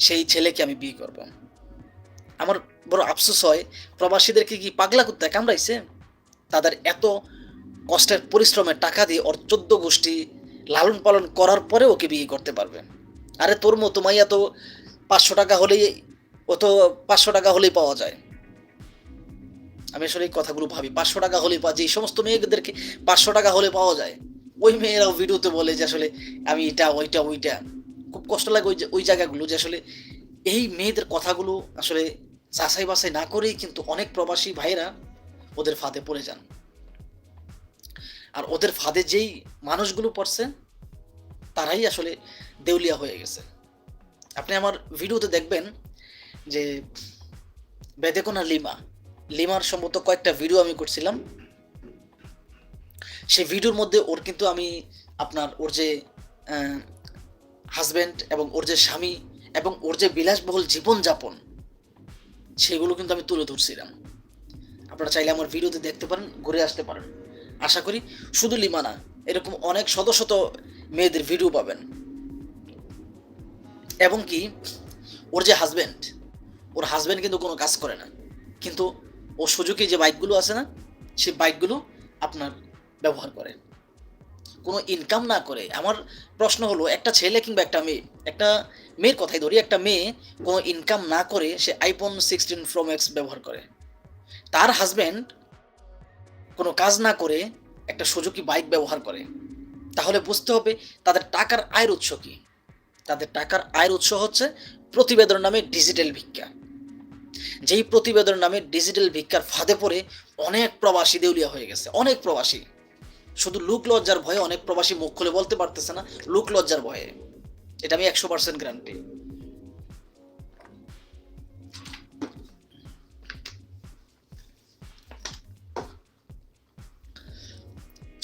সেই ছেলেকে আমি বিয়ে করব। আমার বড় আফসোস হয়, প্রবাসীদেরকে কি পাগলা কুত্তা কামড়াইছে? তাদের এত কষ্টের পরিশ্রমের টাকা দিয়ে ওর 14 গোষ্ঠী লালন পালন করার পরে ওকে বিয়ে করতে পারবে। আরে তোর মতো মাইয়া তো 500 টাকা হলেই, ও তো 500 টাকা হলেই পাওয়া যায়। আমি আসলে এই কথাগুলো ভাবি, 500 টাকা হলেই পাওয়া যায়, এই সমস্ত মেয়েদেরকে 500 টাকা হলে পাওয়া যায়। ওই মেয়েরাও ভিডিওতে বলে যে আসলে আমি এটা ওইটা। খুব কষ্ট লাগে ওই জায়গাগুলো, যে আসলে এই মেয়েদের কথাগুলো আসলে যাচাই বাছাই না করেই কিন্তু অনেক প্রবাসী ভাইরা ওদের ফাঁদে পড়ে যান। আর ওদের ফাঁদে যেই মানুষগুলো পড়ছে তারাই আসলে দেউলিয়া হয়ে গেছে। আপনি আমার ভিডিওতে দেখবেন যে বেদেকোনা লিমার সম্ভবত কয়েকটা ভিডিও আমি করছিলাম। সেই ভিডিওর মধ্যে ওর কিন্তু আমি আপনার ওর যে হাজব্যান্ড এবং ওর যে স্বামী এবং ওর যে বিলাসবহুল জীবনযাপন সেগুলো কিন্তু আমি তুলে ধরছিলাম। আপনারা চাইলে আমার ভিডিওতে দেখতে পারেন, ঘুরে আসতে পারেন। আশা করি শুধু লিমা না, এরকম অনেক শত শত মেয়েদের ভিডিও পাবেন। এবং কি ওর যে হাজব্যান্ড, ওর হাজব্যান্ড কিন্তু কোনো কাজ করে না, কিন্তু ও সুজুকি যে বাইকগুলো আছে না, সেই বাইকগুলো আপনার ব্যবহার করে কোনো ইনকাম না করে। আমার প্রশ্ন হলো, একটা ছেলে কিংবা একটা মেয়ের কথাই ধরি, একটা মেয়ে কোনো ইনকাম না করে সে আইফোন 16 প্রো ম্যাক্স ব্যবহার করে, তার হাজব্যান্ড কোনো কাজ না করে একটা সুজুকি বাইক ব্যবহার করে, তাহলে বুঝতে হবে তাদের টাকার আয়ের উৎস কি। তাদের টাকার আয়ের উৎস হচ্ছে প্রতিবেদন নামে ডিজিটাল ভিক্ষা। যেই প্রতিবেদন নামে ডিজিটাল ভিক্ষার ফাঁদে পড়ে অনেক প্রবাসী দেউলিয়া হয়ে গেছে, অনেক প্রবাসী। শুধু লোক লজ্জার ভয়ে অনেক প্রবাসী মুখ খুলে বলতে পারতেছে না, লোক লজ্জার ভয়ে। এটা আমি 100% গ্যারান্টি।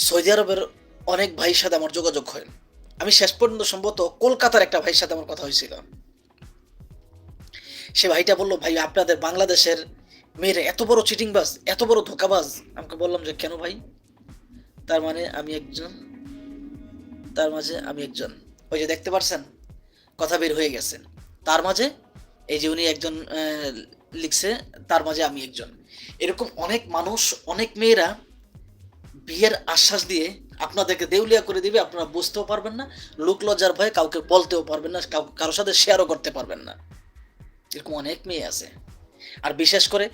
সৌদি আরবের অনেক ভাইয়ের সাথে আমার যোগাযোগ হয়। আমি শেষ পর্যন্ত সম্ভবত কলকাতার একটা ভাইয়ের সাথে আমার কথা হয়েছিল। সে ভাইটা বললো, ভাই আপনাদের বাংলাদেশের মেয়েরা এত বড় চিটিংবাজ, এত বড় ধোকাবাজ। আমাকে বললাম যে কেন ভাই? তার মানে আমি একজন, তার মাঝে আমি একজন। ওই যে দেখতে পারছেন, কথা বের হয়ে গেছে। তার মাঝে এই যে উনি একজন লিখছে, তার মাঝে আমি একজন। এরকম অনেক মানুষ, অনেক মেয়েরা বিয়ের আশ্বাস দিয়ে আপনাদেরকে দেউলিয়া করে দিবে, আপনারা বুঝতেও পারবেন না, লোক লজ্জার ভয়ে কাউকে বলতেও পারবেন না, কারোর সাথে শেয়ারও করতে পারবেন না। এরকম অনেক মেয়ে আছে। আর বিশেষ করে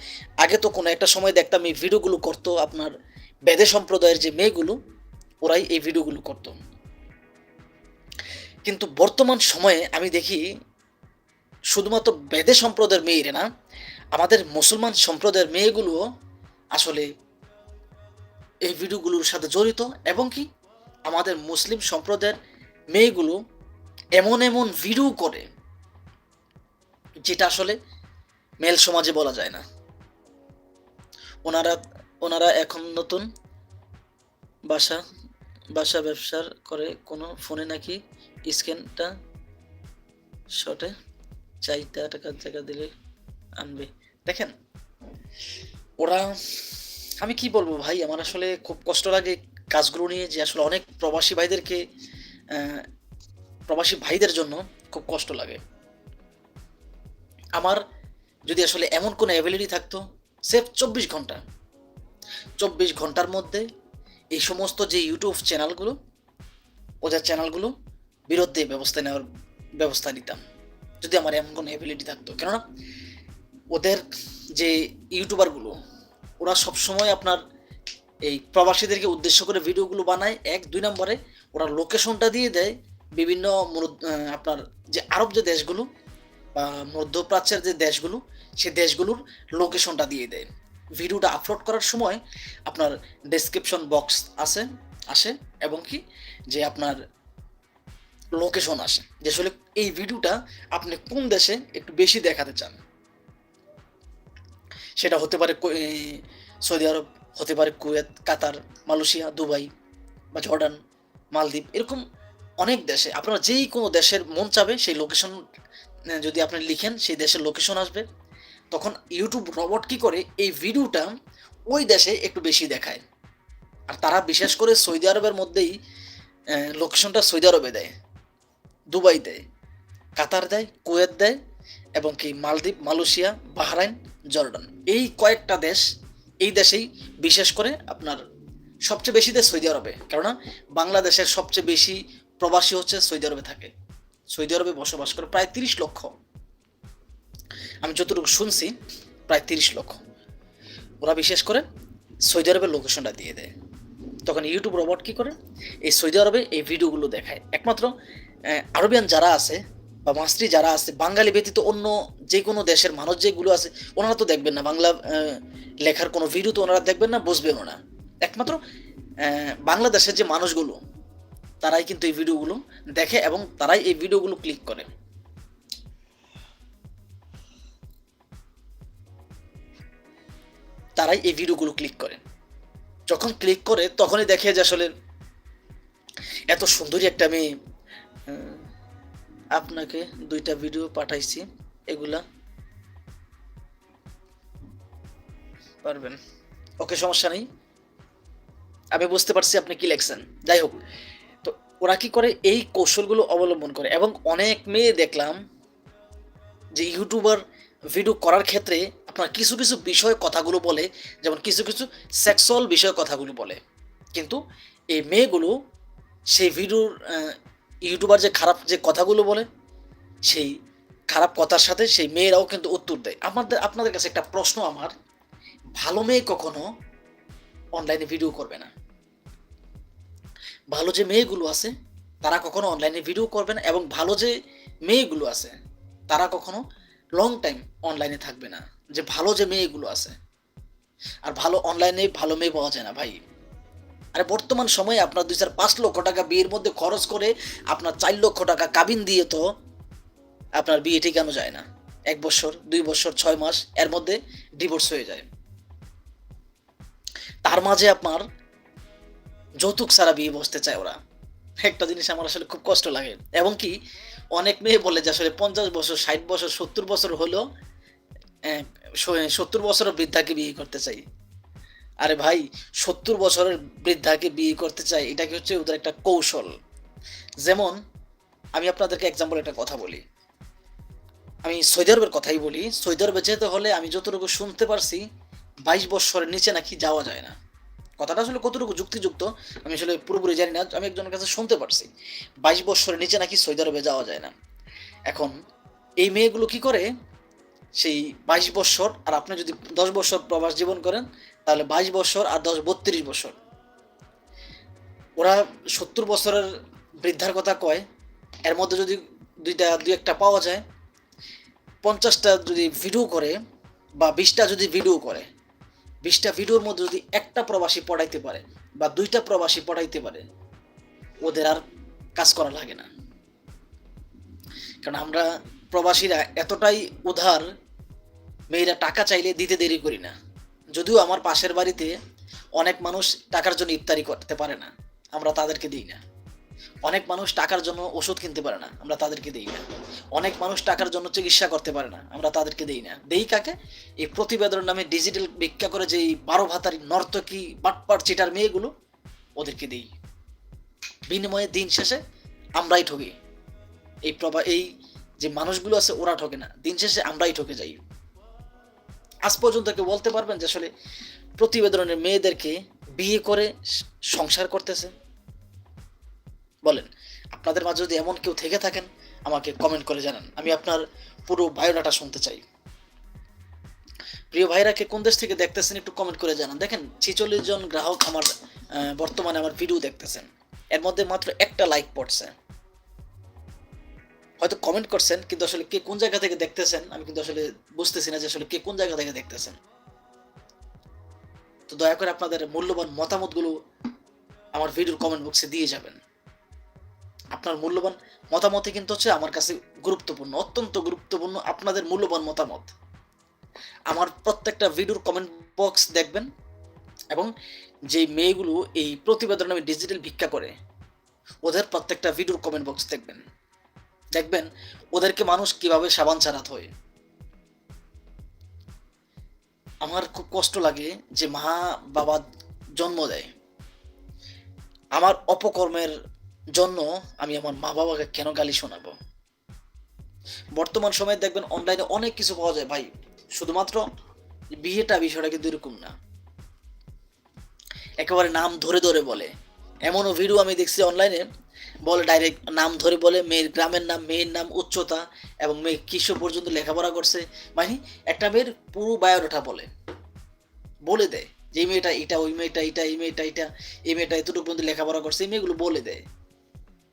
আগে তো কোনো একটা সময় দেখতাম এই ভিডিওগুলো করতো আপনার বেদে সম্প্রদায়ের যে মেয়েগুলো, ওরাই এই ভিডিওগুলো করতো। কিন্তু বর্তমান সময়ে আমি দেখি শুধুমাত্র বেদে সম্প্রদায়ের মেয়েরা না, আমাদের মুসলমান সম্প্রদায়ের মেয়েগুলোও আসলে এই ভিডিওগুলোর সাথে জড়িত। এবং কি আমাদের মুসলিম সম্প্রদায়ের মেয়েগুলো এমন এমন ভিডিও করে যেটা আসলে মেল সমাজে বলা যায় না। ওনারা ওনারা এখন নতুন বাসা বাসা ব্যবসার করে, কোনো ফোনে নাকি স্ক্যানটা শটে 4 টাকা দিলে আনবে। দেখেন ওরা, আমি কি বলবো ভাই, আমার আসলে খুব কষ্ট লাগে কাজগুলো নিয়ে, যে আসলে অনেক প্রবাসী ভাইদেরকে প্রবাসী ভাইদের জন্য খুব কষ্ট লাগে। আমার যদি আসলে এমন কোনো অ্যাবিলিটি থাকতো, সেফ 24 ঘন্টার মধ্যে এই সমস্ত যে ইউটিউব চ্যানেলগুলো, ওদের চ্যানেলগুলো বিরুদ্ধে ব্যবস্থা নেওয়ার ব্যবস্থা নিতাম, যদি আমার এমন কোনো অ্যাবিলিটি থাকতো। কেননা ওদের যে ইউটিউবারগুলো, ওরা সবসময় আপনার এই প্রবাসীদেরকে উদ্দেশ্য করে ভিডিওগুলো বানায়। 1, 2 নম্বরে ওরা লোকেশনটা দিয়ে দেয় বিভিন্ন আপনার যে আরব যে দেশগুলো বা মধ্যপ্রাচ্যের যে দেশগুলো, সেই দেশগুলোর লোকেশনটা দিয়ে দেয়। ভিডিওটা আপলোড করার সময় আপনার ডেসক্রিপশন বক্স আসে এবং কি যে আপনার লোকেশন আসে, যে আসলে এই ভিডিওটা আপনি কোন দেশে একটু বেশি দেখাতে চান। সেটা হতে পারে সৌদি আরব, হতে পারে কুয়েত, কাতার, মালয়েশিয়া, দুবাই বা জর্ডান, মালদ্বীপ, এরকম অনেক দেশে। আপনারা যেই কোনো দেশের মন চাবে সেই লোকেশন যদি আপনি লিখেন, সেই দেশের লোকেশন আসবে। তখন ইউটিউব রবট কি করে, এই ভিডিওটা ওই দেশে একটু বেশি দেখায়। আর তারা বিশেষ করে সৌদি আরবের মধ্যেই লোকেশনটা সৌদি আরবে দেয়, দুবাই দেয়, কাতার দেয়, কুয়েত দেয় এবং কি মালদ্বীপ, মালয়েশিয়া, বাহরাইন, জর্ডান, এই কয়েকটা দেশ, এই দেশেই বিশেষ করে আপনার সবচেয়ে বেশি দেশ সৌদি আরবে। কেননা বাংলাদেশের সবচেয়ে বেশি প্রবাসী হচ্ছে সৌদি আরবে থাকে, সৌদি আরবে বসবাস করে প্রায় 30 লক্ষ। আমি যতটুকু শুনছি প্রায় 30 লক্ষ। ওরা বিশেষ করে সৌদি আরবের লোকেশনটা দিয়ে দেয়। তখন ইউটিউব রবট কী করে, এই সৌদি আরবে এই ভিডিওগুলো দেখায়। একমাত্র আরবিয়ান যারা আছে বা মাস্ত্রি যারা আছে, বাঙালি ব্যতীত অন্য যে কোনো দেশের মানুষ যেগুলো আছে, ওনারা তো দেখবেন না বাংলা লেখার কোনো ভিডিও, তো ওনারা দেখবেন না, বুঝবেনও না। একমাত্র বাংলাদেশের যে মানুষগুলো, তারাই কিন্তু এই ভিডিওগুলো দেখে এবং তারাই এই ভিডিওগুলো ক্লিক করে। তারাই এই ভিডিওগুলো ক্লিক করে। যখন ক্লিক করে তখনই দেখে যে আসলে এত সুন্দরী একটা মেয়ে। আহ, আপনাকে 2টা ভিডিও পাঠাইছি, এগুলা পারবেন। ওকে, সমস্যা নেই, আমি বুঝতে পারছি আপনি কি লেখছেন। যাই হোক, তো ওরা কি করে এই কৌশলগুলো অবলম্বন করে, এবং অনেক মেয়ে দেখলাম যে ইউটিউবার ভিডিও করার ক্ষেত্রে আপনার কিছু কিছু বিষয় কথাগুলো বলে, যেমন কিছু কিছু সেক্সুয়াল বিষয় কথাগুলো বলে, কিন্তু এই মেয়েগুলো সেই ভিডিওর ইউটিউবার যে খারাপ যে কথাগুলো বলে, সেই খারাপ কথার সাথে সেই মেয়েরাও কিন্তু উত্তর দেয়। আপনাদের কাছে একটা প্রশ্ন আমার, ভালো মেয়ে কখনো অনলাইনে ভিডিও করবে না। ভালো যে মেয়েগুলো আছে তারা কখনো অনলাইনে ভিডিও করবে না, এবং ভালো যে মেয়েগুলো আছে তারা কখনো লং টাইম অনলাইনে থাকবে না। যে ভালো যে মেয়েগুলো আছে, আর ভালো অনলাইনে ভালো মেয়ে পাওয়া যায় না ভাই। আরে বর্তমান সময়ে আপনার 2-4-5 লক্ষ টাকা বিয়ের মধ্যে খরচ করে আপনার 4 লক্ষ টাকা কাবিন দিয়ে তো আপনার বিয়ে টিকানো যায় না। 1 বছর, 2 বছর, 6 মাস এর মধ্যে ডিভোর্স হয়ে যায়। তার মাঝে আপনার যৌতুক ছাড়া বিয়ে বসতে চায় ওরা। একটা জিনিস আমার আসলে খুব কষ্ট লাগে, এবং কি অনেক মেয়ে বলে যে আসলে 50 বছর, 60 বছর, 70 বছর হলো 70 বছরের বৃদ্ধাকে বিয়ে করতে চাই। আরে ভাই, 70 বছরের বৃদ্ধাকে বিয়ে করতে চাই, এটা কি হচ্ছে ওদের একটা কৌশল। যেমন আমি আপনাদেরকে এক্সাম্পল একটা কথা বলি, আমি সৌদি আরবের কথাই বলি। সৌদি আরবে যেতে হলে আমি যতটুকু শুনতে পারছি 22 বছরের নিচে নাকি যাওয়া যায় না। কথাটা আসলে কতটুকু যুক্তিযুক্ত আমি আসলে পুরোপুরি জানি না, আমি একজনের কাছে শুনতে পারছি 22 বছরের নিচে নাকি সৌদি আরবে যাওয়া যায় না। এখন এই মেয়েগুলো কি করে, সেই 22 বছর, আর আপনি যদি 10 বছর প্রবাস জীবন করেন তাহলে 22 বছর আর 10 32 বছর, ওরা 70 বছরের বৃদ্ধার কথা কয়। এর মধ্যে যদি দুই একটা পাওয়া যায়, 50টা যদি ভিডিও করে বা 20টা যদি ভিডিও করে, 20টা ভিডিওর মধ্যে যদি একটা প্রবাসী পড়াইতে পারে বা 2টা প্রবাসী পড়াইতে পারে, ওদের আর কাজ করা লাগে না। কারণ আমরা প্রবাসীরা এতটাই উদার, মেয়েরা টাকা চাইলে দিতে দেরি করি না। যদিও আমার পাশের বাড়িতে অনেক মানুষ টাকার জন্য ইফতারি করতে পারে না, আমরা তাদেরকে দিই না। অনেক মানুষ টাকার জন্য ওষুধ কিনতে পারে না, আমরা তাদেরকে দিই না। অনেক মানুষ টাকার জন্য চিকিৎসা করতে পারে না, আমরা তাদেরকে দিই না। দেই কাকে? এই প্রতিবেদনের নামে ডিজিটাল ভিক্ষা করে যে 12 ভাতারি নর্তকী বাটপার চিটার মেয়েগুলো, ওদেরকে দিই। বিনিময়ে দিন শেষে আমরাই ঠকি। এই যে মানুষগুলো আছে ওরা ঠকে না, দিন শেষে আমরাই ঠকে যাই। আজ পর্যন্ত কেউ বলতে পারবেন যে আসলে প্রতিবেদনের মেয়েদেরকে বিয়ে করে সংসার করতেছে? বলেন, আপনাদের মাঝে যদি এমন কেউ থেকে থাকেন আমাকে কমেন্ট করে জানান, আমি আপনার পুরো বায়োডাটা শুনতে চাই। প্রিয় ভাইরা, কে কোন দেশ থেকে দেখতেছেন একটু কমেন্ট করে জানান। দেখেন 46 জন গ্রাহক আমার বর্তমানে আমার ভিডিও দেখতেছেন, এর মধ্যে মাত্র একটা লাইক পড়ছে। হয়তো কমেন্ট করছেন, কিন্তু আসলে কে কোন জায়গা থেকে দেখতেছেন আমি কিন্তু আসলে বুঝতেছি না যে আসলে কে কোন জায়গা থেকে দেখতেছেন। তো দয়া করে আপনাদের মূল্যবান মতামতগুলো আমার ভিডিওর কমেন্ট বক্সে দিয়ে যাবেন। আপনার মূল্যবান মতামতই কিন্তু হচ্ছে আমার কাছে গুরুত্বপূর্ণ, অত্যন্ত গুরুত্বপূর্ণ আপনাদের মূল্যবান মতামত। আমার প্রত্যেকটা ভিডিওর কমেন্ট বক্স দেখবেন, এবং যে মেয়েগুলো এই প্রতিবেদন নামে ডিজিটাল ভিক্ষা করে ওদের প্রত্যেকটা ভিডিওর কমেন্ট বক্স দেখবেন। দেখবেন ওদেরকে মানুষ কিভাবে সাবান ছাড়াতে হয়। আমার খুব কষ্ট লাগে যে মা বাবা জন্ম দেয়, আমার অপকর্মের জন্য আমি আমার মা বাবাকে কেন গালি শোনাবো? বর্তমান সময়ে দেখবেন অনলাইনে অনেক কিছু পাওয়া যায় ভাই, শুধুমাত্র বিয়েটা বিষয়টা কিন্তু এরকম না। একেবারে নাম ধরে ধরে বলে, এমনও ভিডিও আমি দেখছি অনলাইনে, বলে ডাইরেক্ট নাম ধরে বলে, মেয়ের গ্রামের নাম, মেয়ের নাম, উচ্চতা, এবং মেয়ে কিশোর পর্যন্ত লেখাপড়া করছে। মানে একটা মেয়ের পুরো বায়োডাটা বলে দেয় যে এই মেয়েটা এটা, ওই মেয়েটা এটা, এই মেয়েটা এটা, এই মেয়েটা এতটুকু পর্যন্ত লেখাপড়া করছে, এই মেয়েগুলো বলে দেয়।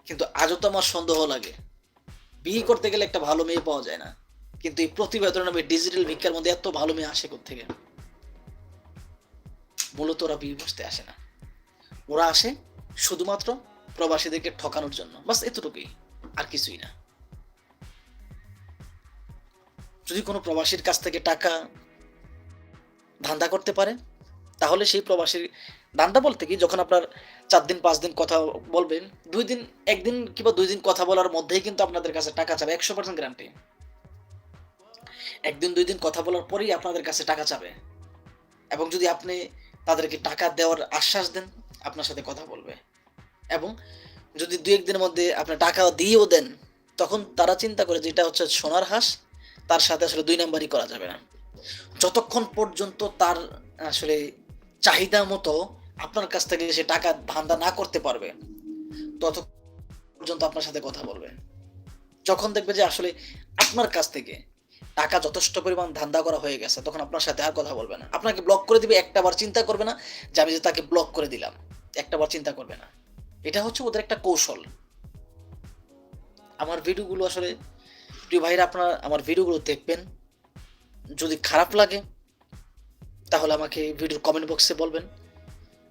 কিন্তু আজও তো আমার সন্দেহ লাগে, বিয়ে করতে গেলে একটা ভালো মেয়ে পাওয়া যায় না, কিন্তু এই প্রতিবেদন নামে ডিজিটাল ভিক্ষার মধ্যে এত ভালো মেয়ে আসে কোত্থেকে? মূলত ওরা বিয়ে বসতে আসে না, ওরা আসে শুধুমাত্র প্রবাসীদেরকে ঠকানোর জন্য, বাস এতটুকুই, আর কিছুই না। যদি কোনো প্রবাসীর কাছ থেকে টাকা ধান্দা করতে পারে, তাহলে সেই প্রবাসীর ধান্দা বলতে কি, যখন আপনার ৪ দিন ৫ দিন কথা বলবেন, ২ দিন ১ দিন কিংবা ২ দিন কথা বলার মধ্যেই কিন্তু আপনাদের কাছে টাকা চাবে, ১০০% গ্যারান্টি। ১ দিন ২ দিন কথা বলার পরেই আপনাদের কাছে টাকা চাবে। এবং যদি আপনি তাদেরকে টাকা দেওয়ার আশ্বাস দেন, আপনার সাথে কথা বলবে। এবং যদি ২-১ দিনের মধ্যে আপনি টাকা দিয়েও দেন, তখন তারা চিন্তা করে যে এটা হচ্ছে সোনার হাঁস, তার সাথে আসলে ২ নাম্বারি করা যাবে না। যতক্ষণ পর্যন্ত তার আসলে চাহিদা মতো আপনার কাছ থেকে সে টাকা ধান্দা না করতে পারবে, ততক্ষণ পর্যন্ত আপনার সাথে কথা বলবে। যখন দেখবে যে আসলে আপনার কাছ থেকে টাকা যথেষ্ট পরিমাণ ধান্দা করা হয়ে গেছে, তখন আপনার সাথে আর কথা বলবে না। আপনাকে ব্লক করে দিবে, একটা বার চিন্তা করবে না যে আমি যে তাকে ব্লক করে দিলাম। একটা বার চিন্তা করবে না। এটা হচ্ছে ওদের একটা কৌশল। আমার ভিডিওগুলো আসলে প্রিয় ভাইরা, আপনারা আমার ভিডিওগুলো দেখবেন। যদি খারাপ লাগে তাহলে আমাকে ভিডিওর কমেন্ট বক্সে বলবেন।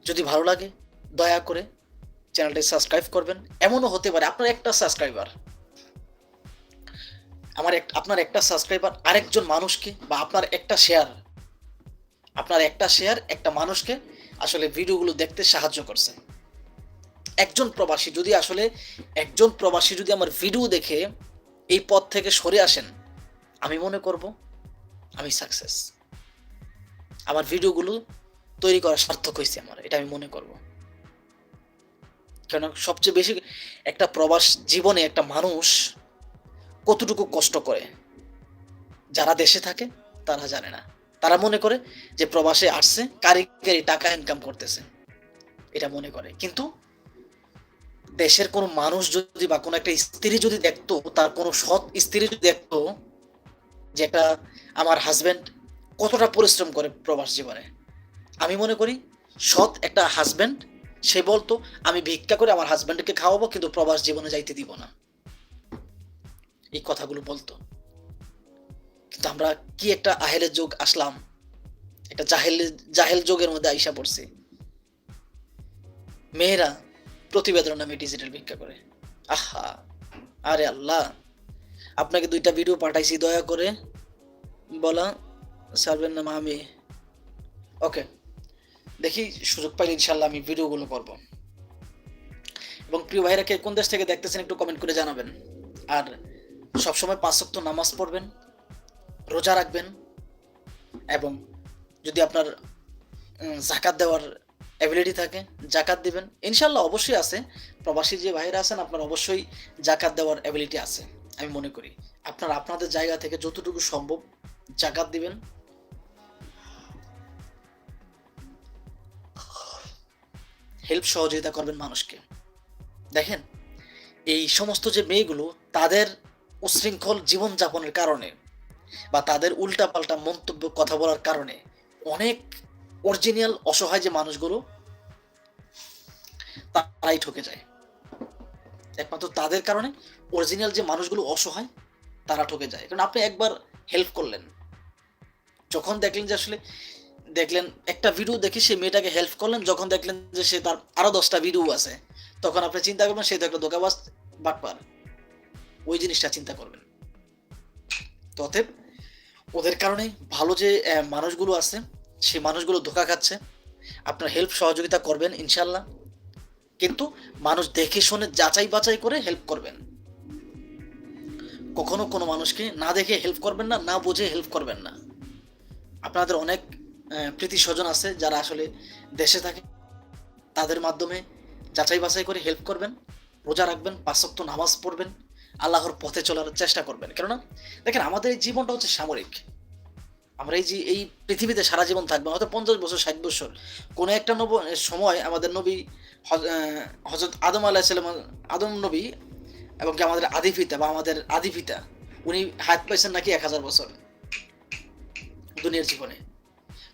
যদি ভালো লাগে দয়া করে চ্যানেলটি সাবস্ক্রাইব করবেন। এমনও হতে পারে আপনার একটা সাবস্ক্রাইবার আপনার একটা সাবস্ক্রাইবার আরেকজন মানুষকে, বা আপনার একটা শেয়ার একটা মানুষকে আসলে ভিডিওগুলো দেখতে সাহায্য করছে। একজন প্রবাসী যদি আমার ভিডিও দেখে এই পথ থেকে সরে আসেন, আমি মনে করব আমি সাকসেস। আমার ভিডিওগুলো তৈরি করা সার্থক হয়েছে আমার, এটা আমি মনে করব। কেন, সবচেয়ে বেশি একটা প্রবাস জীবনে একটা মানুষ কতটুকু কষ্ট করে, যারা দেশে থাকে তারা জানে না। তারা মনে করে যে প্রবাসে আসছে কারিগরি টাকা ইনকাম করতেছে, এটা মনে করে। কিন্তু দেশের কোনো মানুষ যদি, বা কোনো একটা স্ত্রী যদি দেখতো, তার কোনো সৎ স্ত্রী যদি দেখতো যে একটা আমার হাজবেন্ড কতটা পরিশ্রম করে প্রবাস জীবনে, আমি মনে করি সৎ একটা হাজবেন্ড সে বলতো আমি ভিক্ষা করে আমার হাজবেন্ডকে খাওয়াবো, কিন্তু প্রবাস জীবনে যাইতে দিব না। এই কথাগুলো বলতো। কিন্তু আমরা কি একটা আহেলের যুগ আসলাম, একটা জাহেল যুগের মধ্যে আইসা পড়ছি। মেয়েরা প্রতিবেদন নামে ডিজিটাল ভিক্ষা করে। আহা, আরে আল্লাহ, আপনাকে 2টা ভিডিও পাঠাইছি, দয়া করে বলা সার্ভের নাম আমি। ওকে, দেখি সুযোগ পাইলে ইনশাল্লাহ আমি ভিডিওগুলো করব। এবং প্রিয় ভাইরা, কে কোন দেশ থেকে দেখতেছেন একটু কমেন্ট করে জানাবেন। আর সবসময় 5 ওয়াক্ত নামাজ পড়বেন, রোজা রাখবেন, এবং যদি আপনার জাকাত দেওয়ার অ্যাবিলিটি থাকে জাকাত দিবেন। ইনশাল্লাহ অবশ্যই আছে, প্রবাসী যে ভাইরা আছেন আপনার অবশ্যই জাকাত দেওয়ার অ্যাবিলিটি আছে। আমি মনে করি আপনাদের জায়গা থেকে যতটুকু সম্ভব জাকাত দিবেন। হেল্প সহযোগিতা করবেন মানুষকে। দেখেন, এই সমস্ত যে মেয়েগুলো, তাদের উশৃঙ্খল জীবনযাপনের কারণে বা তাদের উল্টাপাল্টা মন্তব্য কথা বলার কারণে অনেক অরিজিনাল অসহায় যে মানুষগুলো, তারাই ঠকে যায়। একমাত্র তাদের কারণে অরিজিনাল যে মানুষগুলো অসহায় তারা ঠকে যায়। কারণ আপনি একবার হেল্প করলেন, যখন দেখলেন একটা ভিডিও দেখে সেই মেয়েটাকে হেল্প করলেন, যখন দেখলেন যে সে তার আরো 10টা ভিডিও আছে, তখন আপনি চিন্তা করবেন সে তো একটা ধোঁকাবাজ বাটপার। ওই জিনিসটা চিন্তা করবেন। তো অতএব ওদের কারণে ভালো যে মানুষগুলো আছে, সেই মানুষগুলো ধোঁকা খাচ্ছে। আপনার হেল্প সহযোগিতা করবেন ইনশাল্লাহ, কিন্তু মানুষ দেখে শুনে যাচাই বাছাই করে হেল্প করবেন। কখনো কোনো মানুষকে না দেখে হেল্প করবেন না, না বুঝে হেল্প করবেন না। আপনাদের অনেক প্রীতি স্বজন আছে যারা আসলে দেশে থাকে, তাদের মাধ্যমে যাচাই বাছাই করে হেল্প করবেন। রোজা রাখবেন, 5 ওয়াক্ত নামাজ পড়বেন, আল্লাহর পথে চলার চেষ্টা করবেন। কেননা দেখেন, আমাদের এই জীবনটা হচ্ছে সামরিক। আমরা এই পৃথিবীতে সারা জীবন থাকবো, হয়তো 50 বছর 60 বছর। কোনো একটা সময় আমাদের নবী হযরত আদম নবী, এবং কি আমাদের আদি পিতা উনি হায়াত পাইছেন নাকি 1000 বছর দুনিয়ার জীবনে।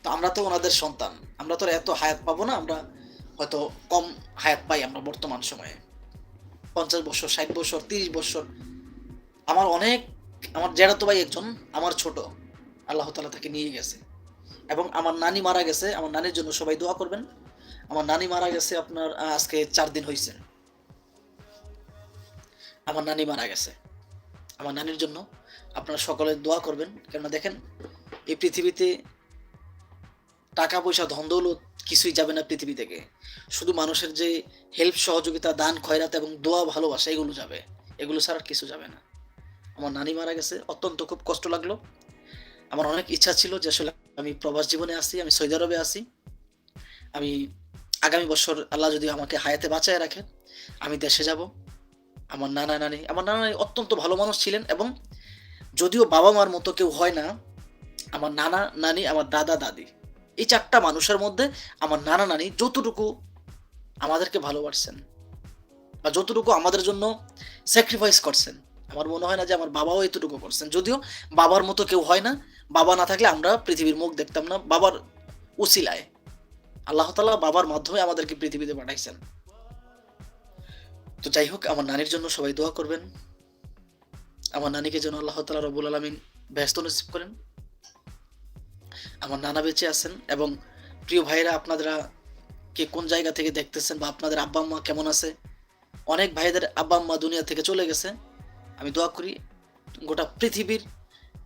তো আমরা তো ওনাদের সন্তান, আমরা তো এত হায়াত পাবো না। আমরা হয়তো কম হায়াত পাই আমরা বর্তমান সময়ে, 50 বছর 60 বছর 30 বছর। আমার জ্যাঠাতো ভাই একজন আমার ছোট, আল্লাহ তাআলা তাকে নিয়ে গেছে। এবং আমার নানি মারা গেছে। আমার নানির জন্য সবাই দোয়া করবেন। আমার নানি মারা গেছে আপনার আজকে 4 দিন হয়েছে। আমার নানি মারা গেছে। আমার নানির জন্য আপনারা সকলে দোয়া করবেন। কেননা দেখেন, এই পৃথিবীতে টাকা পয়সা ধন দৌলত কিছুই যাবে না পৃথিবী থেকে। শুধু মানুষের যে হেল্প, সহযোগিতা, দান, খয়রাত এবং দোয়া, ভালোবাসা এগুলো যাবে। এগুলো ছাড়া আর কিছু যাবে না। আমার নানি মারা গেছে, অত্যন্ত খুব কষ্ট লাগলো। আমার অনেক ইচ্ছা ছিল যে আসলে আমি প্রবাস জীবনে আছি, আমি সৌদি আরবে আছি। আমি আগামী বছর আল্লাহ যদি আমাকে হায়াতে বাঁচায় রাখে, আমি দেশে যাব। আমার নানা নানি অত্যন্ত ভালো মানুষ ছিলেন এবং যদিও বাবা-মার মতো কেউ হয় না, আমার নানা, নানি, আমার দাদা, দাদি। এই ৪ টা মানুষের মধ্যে আমার নানা, নানি যতটুকু আমাদেরকে ভালোবাসছেন বা যতটুকু আমাদের জন্য স্যাক্রিফাইস করছেন, আমার মনে হয় না যে আমার বাবাও এতটুকু করছেন। যদিও বাবার মতো কেউ হয় না। বাবা না থাকলে আমরা পৃথিবীর মুখ দেখতাম না। বাবার উছিলায় আল্লাহ তাআলা বাবার মাধ্যমে আমাদেরকে পৃথিবীতে পাঠাইছেন। তো যাই হোক, আমার নানির জন্য সবাই দোয়া করবেন। আমার নানিকে যেন আল্লাহ তাআলা রব্বুল আলামিন বেহেশত নসিব করেন। আমার নানা বেঁচে আছেন এবং প্রিয় ভাইয়েরা, আপনারা কে কোন জায়গা থেকে দেখতেছেন বা আপনাদের আব্বা আম্মা কেমন আছে? অনেক ভাইদের আব্বা আম্মা দুনিয়া থেকে চলে গেছে। আমি দোয়া করি গোটা পৃথিবীর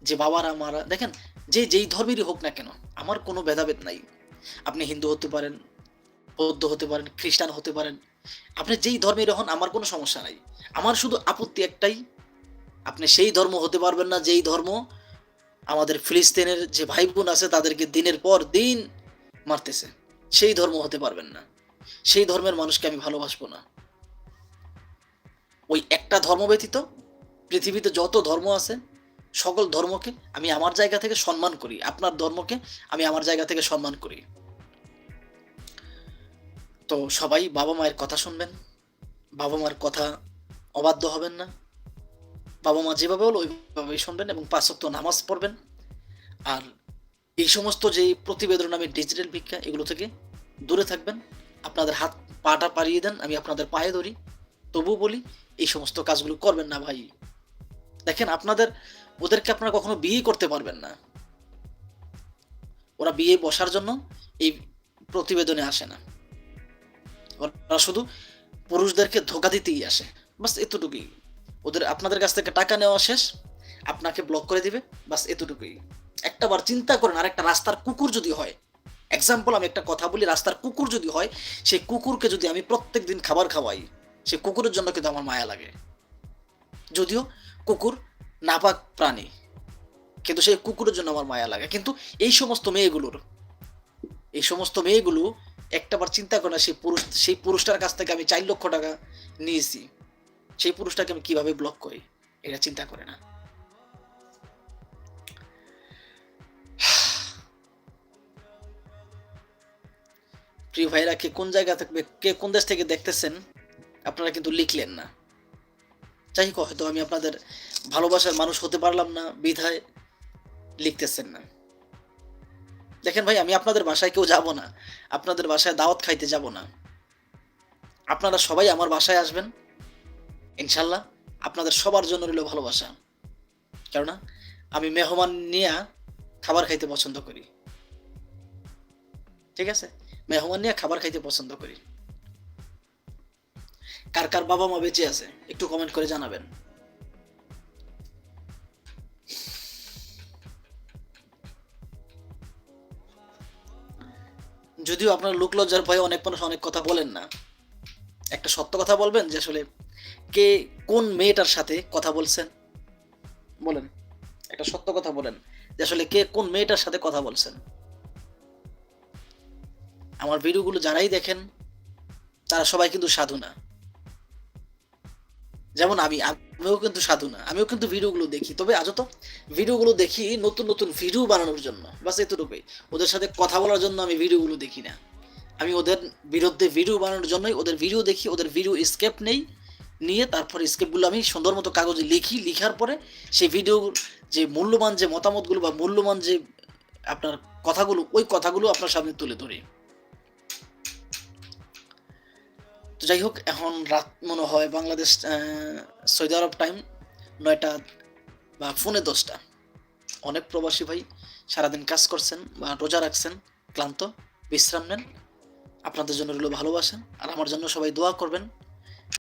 যে বাবারা মারা দেখেন, যেই ধর্মেরই হোক না কেন, আমার কোনো ভেদাভেদ নাই। আপনি হিন্দু হতে পারেন, বৌদ্ধ হতে পারেন, খ্রিস্টান হতে পারেন, আপনি যেই ধর্মের হন আমার কোনো সমস্যা নাই। আমার শুধু আপত্তি একটাই, আপনি সেই ধর্ম হতে পারবেন না যেই ধর্ম আমাদের ফিলিস্তিনের যে ভাই বোন আছে তাদেরকে দিনের পর দিন মারতেছে। সেই ধর্ম হতে পারবেন না। সেই ধর্মের মানুষকে আমি ভালোবাসবো না। ওই একটা ধর্ম ব্যতীত পৃথিবীতে যত ধর্ম আছে সকল ধর্মকে আমি আমার জায়গা থেকে সম্মান করি। আপনার ধর্মকে আমি আমার জায়গা থেকে সম্মান করি। তো সবাই বাবা মায়ের কথা শুনবেন। বাবা মার কথা অবাধ্য হবেন না। বাবা মা যেভাবে হলো ওইভাবেই শুনবেন এবং ৫ ওয়াক্ত নামাজ পড়বেন। আর এই সমস্ত যে প্রতিবেদন নামে ডিজিটাল ভিক্ষা এগুলো থেকে দূরে থাকবেন। আপনাদের হাত পাটা পাড়িয়ে দেন, আমি আপনাদের পায়ে ধরি। তবুও বলি এই সমস্ত কাজগুলো করবেন না ভাই। দেখেন, ওদেরকে আপনারা কখনো বিয়ে করতে পারবেন না। ওরা বিয়ে বসার জন্য এই প্রতিবেদনে আসে না। ওরা শুধু পুরুষদেরকে ধোঁকা দিতেই আসে। বাস এতটুকুই। আপনাদের কাছ থেকে টাকা নেওয়া শেষ, আপনাকে ব্লক করে দিবে। বাস এতটুকুই। একটাবার চিন্তা করেন, আর একটা রাস্তার কুকুর যদি হয়, এক্সাম্পল আমি একটা কথা বলি, রাস্তার কুকুর যদি হয়, সেই কুকুরকে যদি আমি প্রত্যেক দিন খাবার খাওয়াই, সেই কুকুরের জন্য কিন্তু আমার মায়া লাগে। যদিও কুকুর নাপাক প্রাণী, কিন্তু সেই কুকুরের জন্য আমার মায়া লাগে। কিন্তু এই সমস্ত মেয়েগুলো একটাবার চিন্তা করে না, সেই পুরুষটার কাছ থেকে আমি ৪ লক্ষ টাকা নিয়েছি, সেই পুরুষটাকে আমি কিভাবে ব্লক করি, এটা চিন্তা করে না। প্রিয় ভাইরা, কে কোন দেশ থেকে দেখতেছেন আপনারা কিন্তু লিখলেন না। যাই হোক, হয়তো আমি আপনাদের ভালোবাসার মানুষ হতে পারলাম না বিধায় লিখতেছেন না। দেখেন ভাই, আমি আপনাদের বাসায় কেউ যাব না, আপনাদের বাসায় দাওয়াত খাইতে যাব না। আপনারা সবাই আমার বাসায় আসবেন ইনশাল্লাহ। আপনাদের সবার জন্য রইল ভালোবাসা। কেননা আমি মেহমান নিয়ে খাবার খাইতে পছন্দ করি। ঠিক আছে, মেহমান নিয়ে খাবার খাইতে পছন্দ করি। কার কার বাবা মা বেঁচে আছে একটু কমেন্ট করে জানাবেন। যদিও আপনার লোক লজ্জার ভয়ে অনেক মানুষ অনেক কথা বলেন না। একটা সত্য কথা বলবেন যে আসলে কে কোন মেয়েটার সাথে কথা বলছেন, বলেন একটা সত্য কথা বলেন যে আসলে কে কোন মেয়েটার সাথে কথা বলছেন। আমার ভিডিওগুলো যারাই দেখেন তারা সবাই কিন্তু সাধু না। যেমন আমিও কিন্তু সাধু না, আমিও কিন্তু ভিডিওগুলো দেখি। তবে আজও তো ভিডিওগুলো দেখি নতুন নতুন ভিডিও বানানোর জন্য, বাস এতটুকুই। ওদের সাথে কথা বলার জন্য আমি ভিডিওগুলো দেখি না। আমি ওদের বিরুদ্ধে ভিডিও বানানোর জন্যই ওদের ভিডিও দেখি, ওদের ভিডিও স্ক্রিপ্ট নেই, নিয়ে তারপর স্ক্রিপ্টগুলো আমি সুন্দর মতো কাগজে লিখি। লিখার পরে সেই ভিডিও যে মূল্যবান যে মতামতগুলো বা মূল্যবান যে আপনার কথাগুলো, ওই কথাগুলো আপনার সামনে তুলে ধরি। তো যাই হোক, এখন রাত মনে হয় বাংলাদেশ সৌদি আরব টাইম ৯টা বা ১:৩০। অনেক প্রবাসী ভাই সারাদিন কাজ করছেন বা রোজা রাখছেন, ক্লান্ত, বিশ্রাম নেন। আপনাদের জন্য রইল ভালোবাসা, আর আমার জন্য সবাই দোয়া করবেন।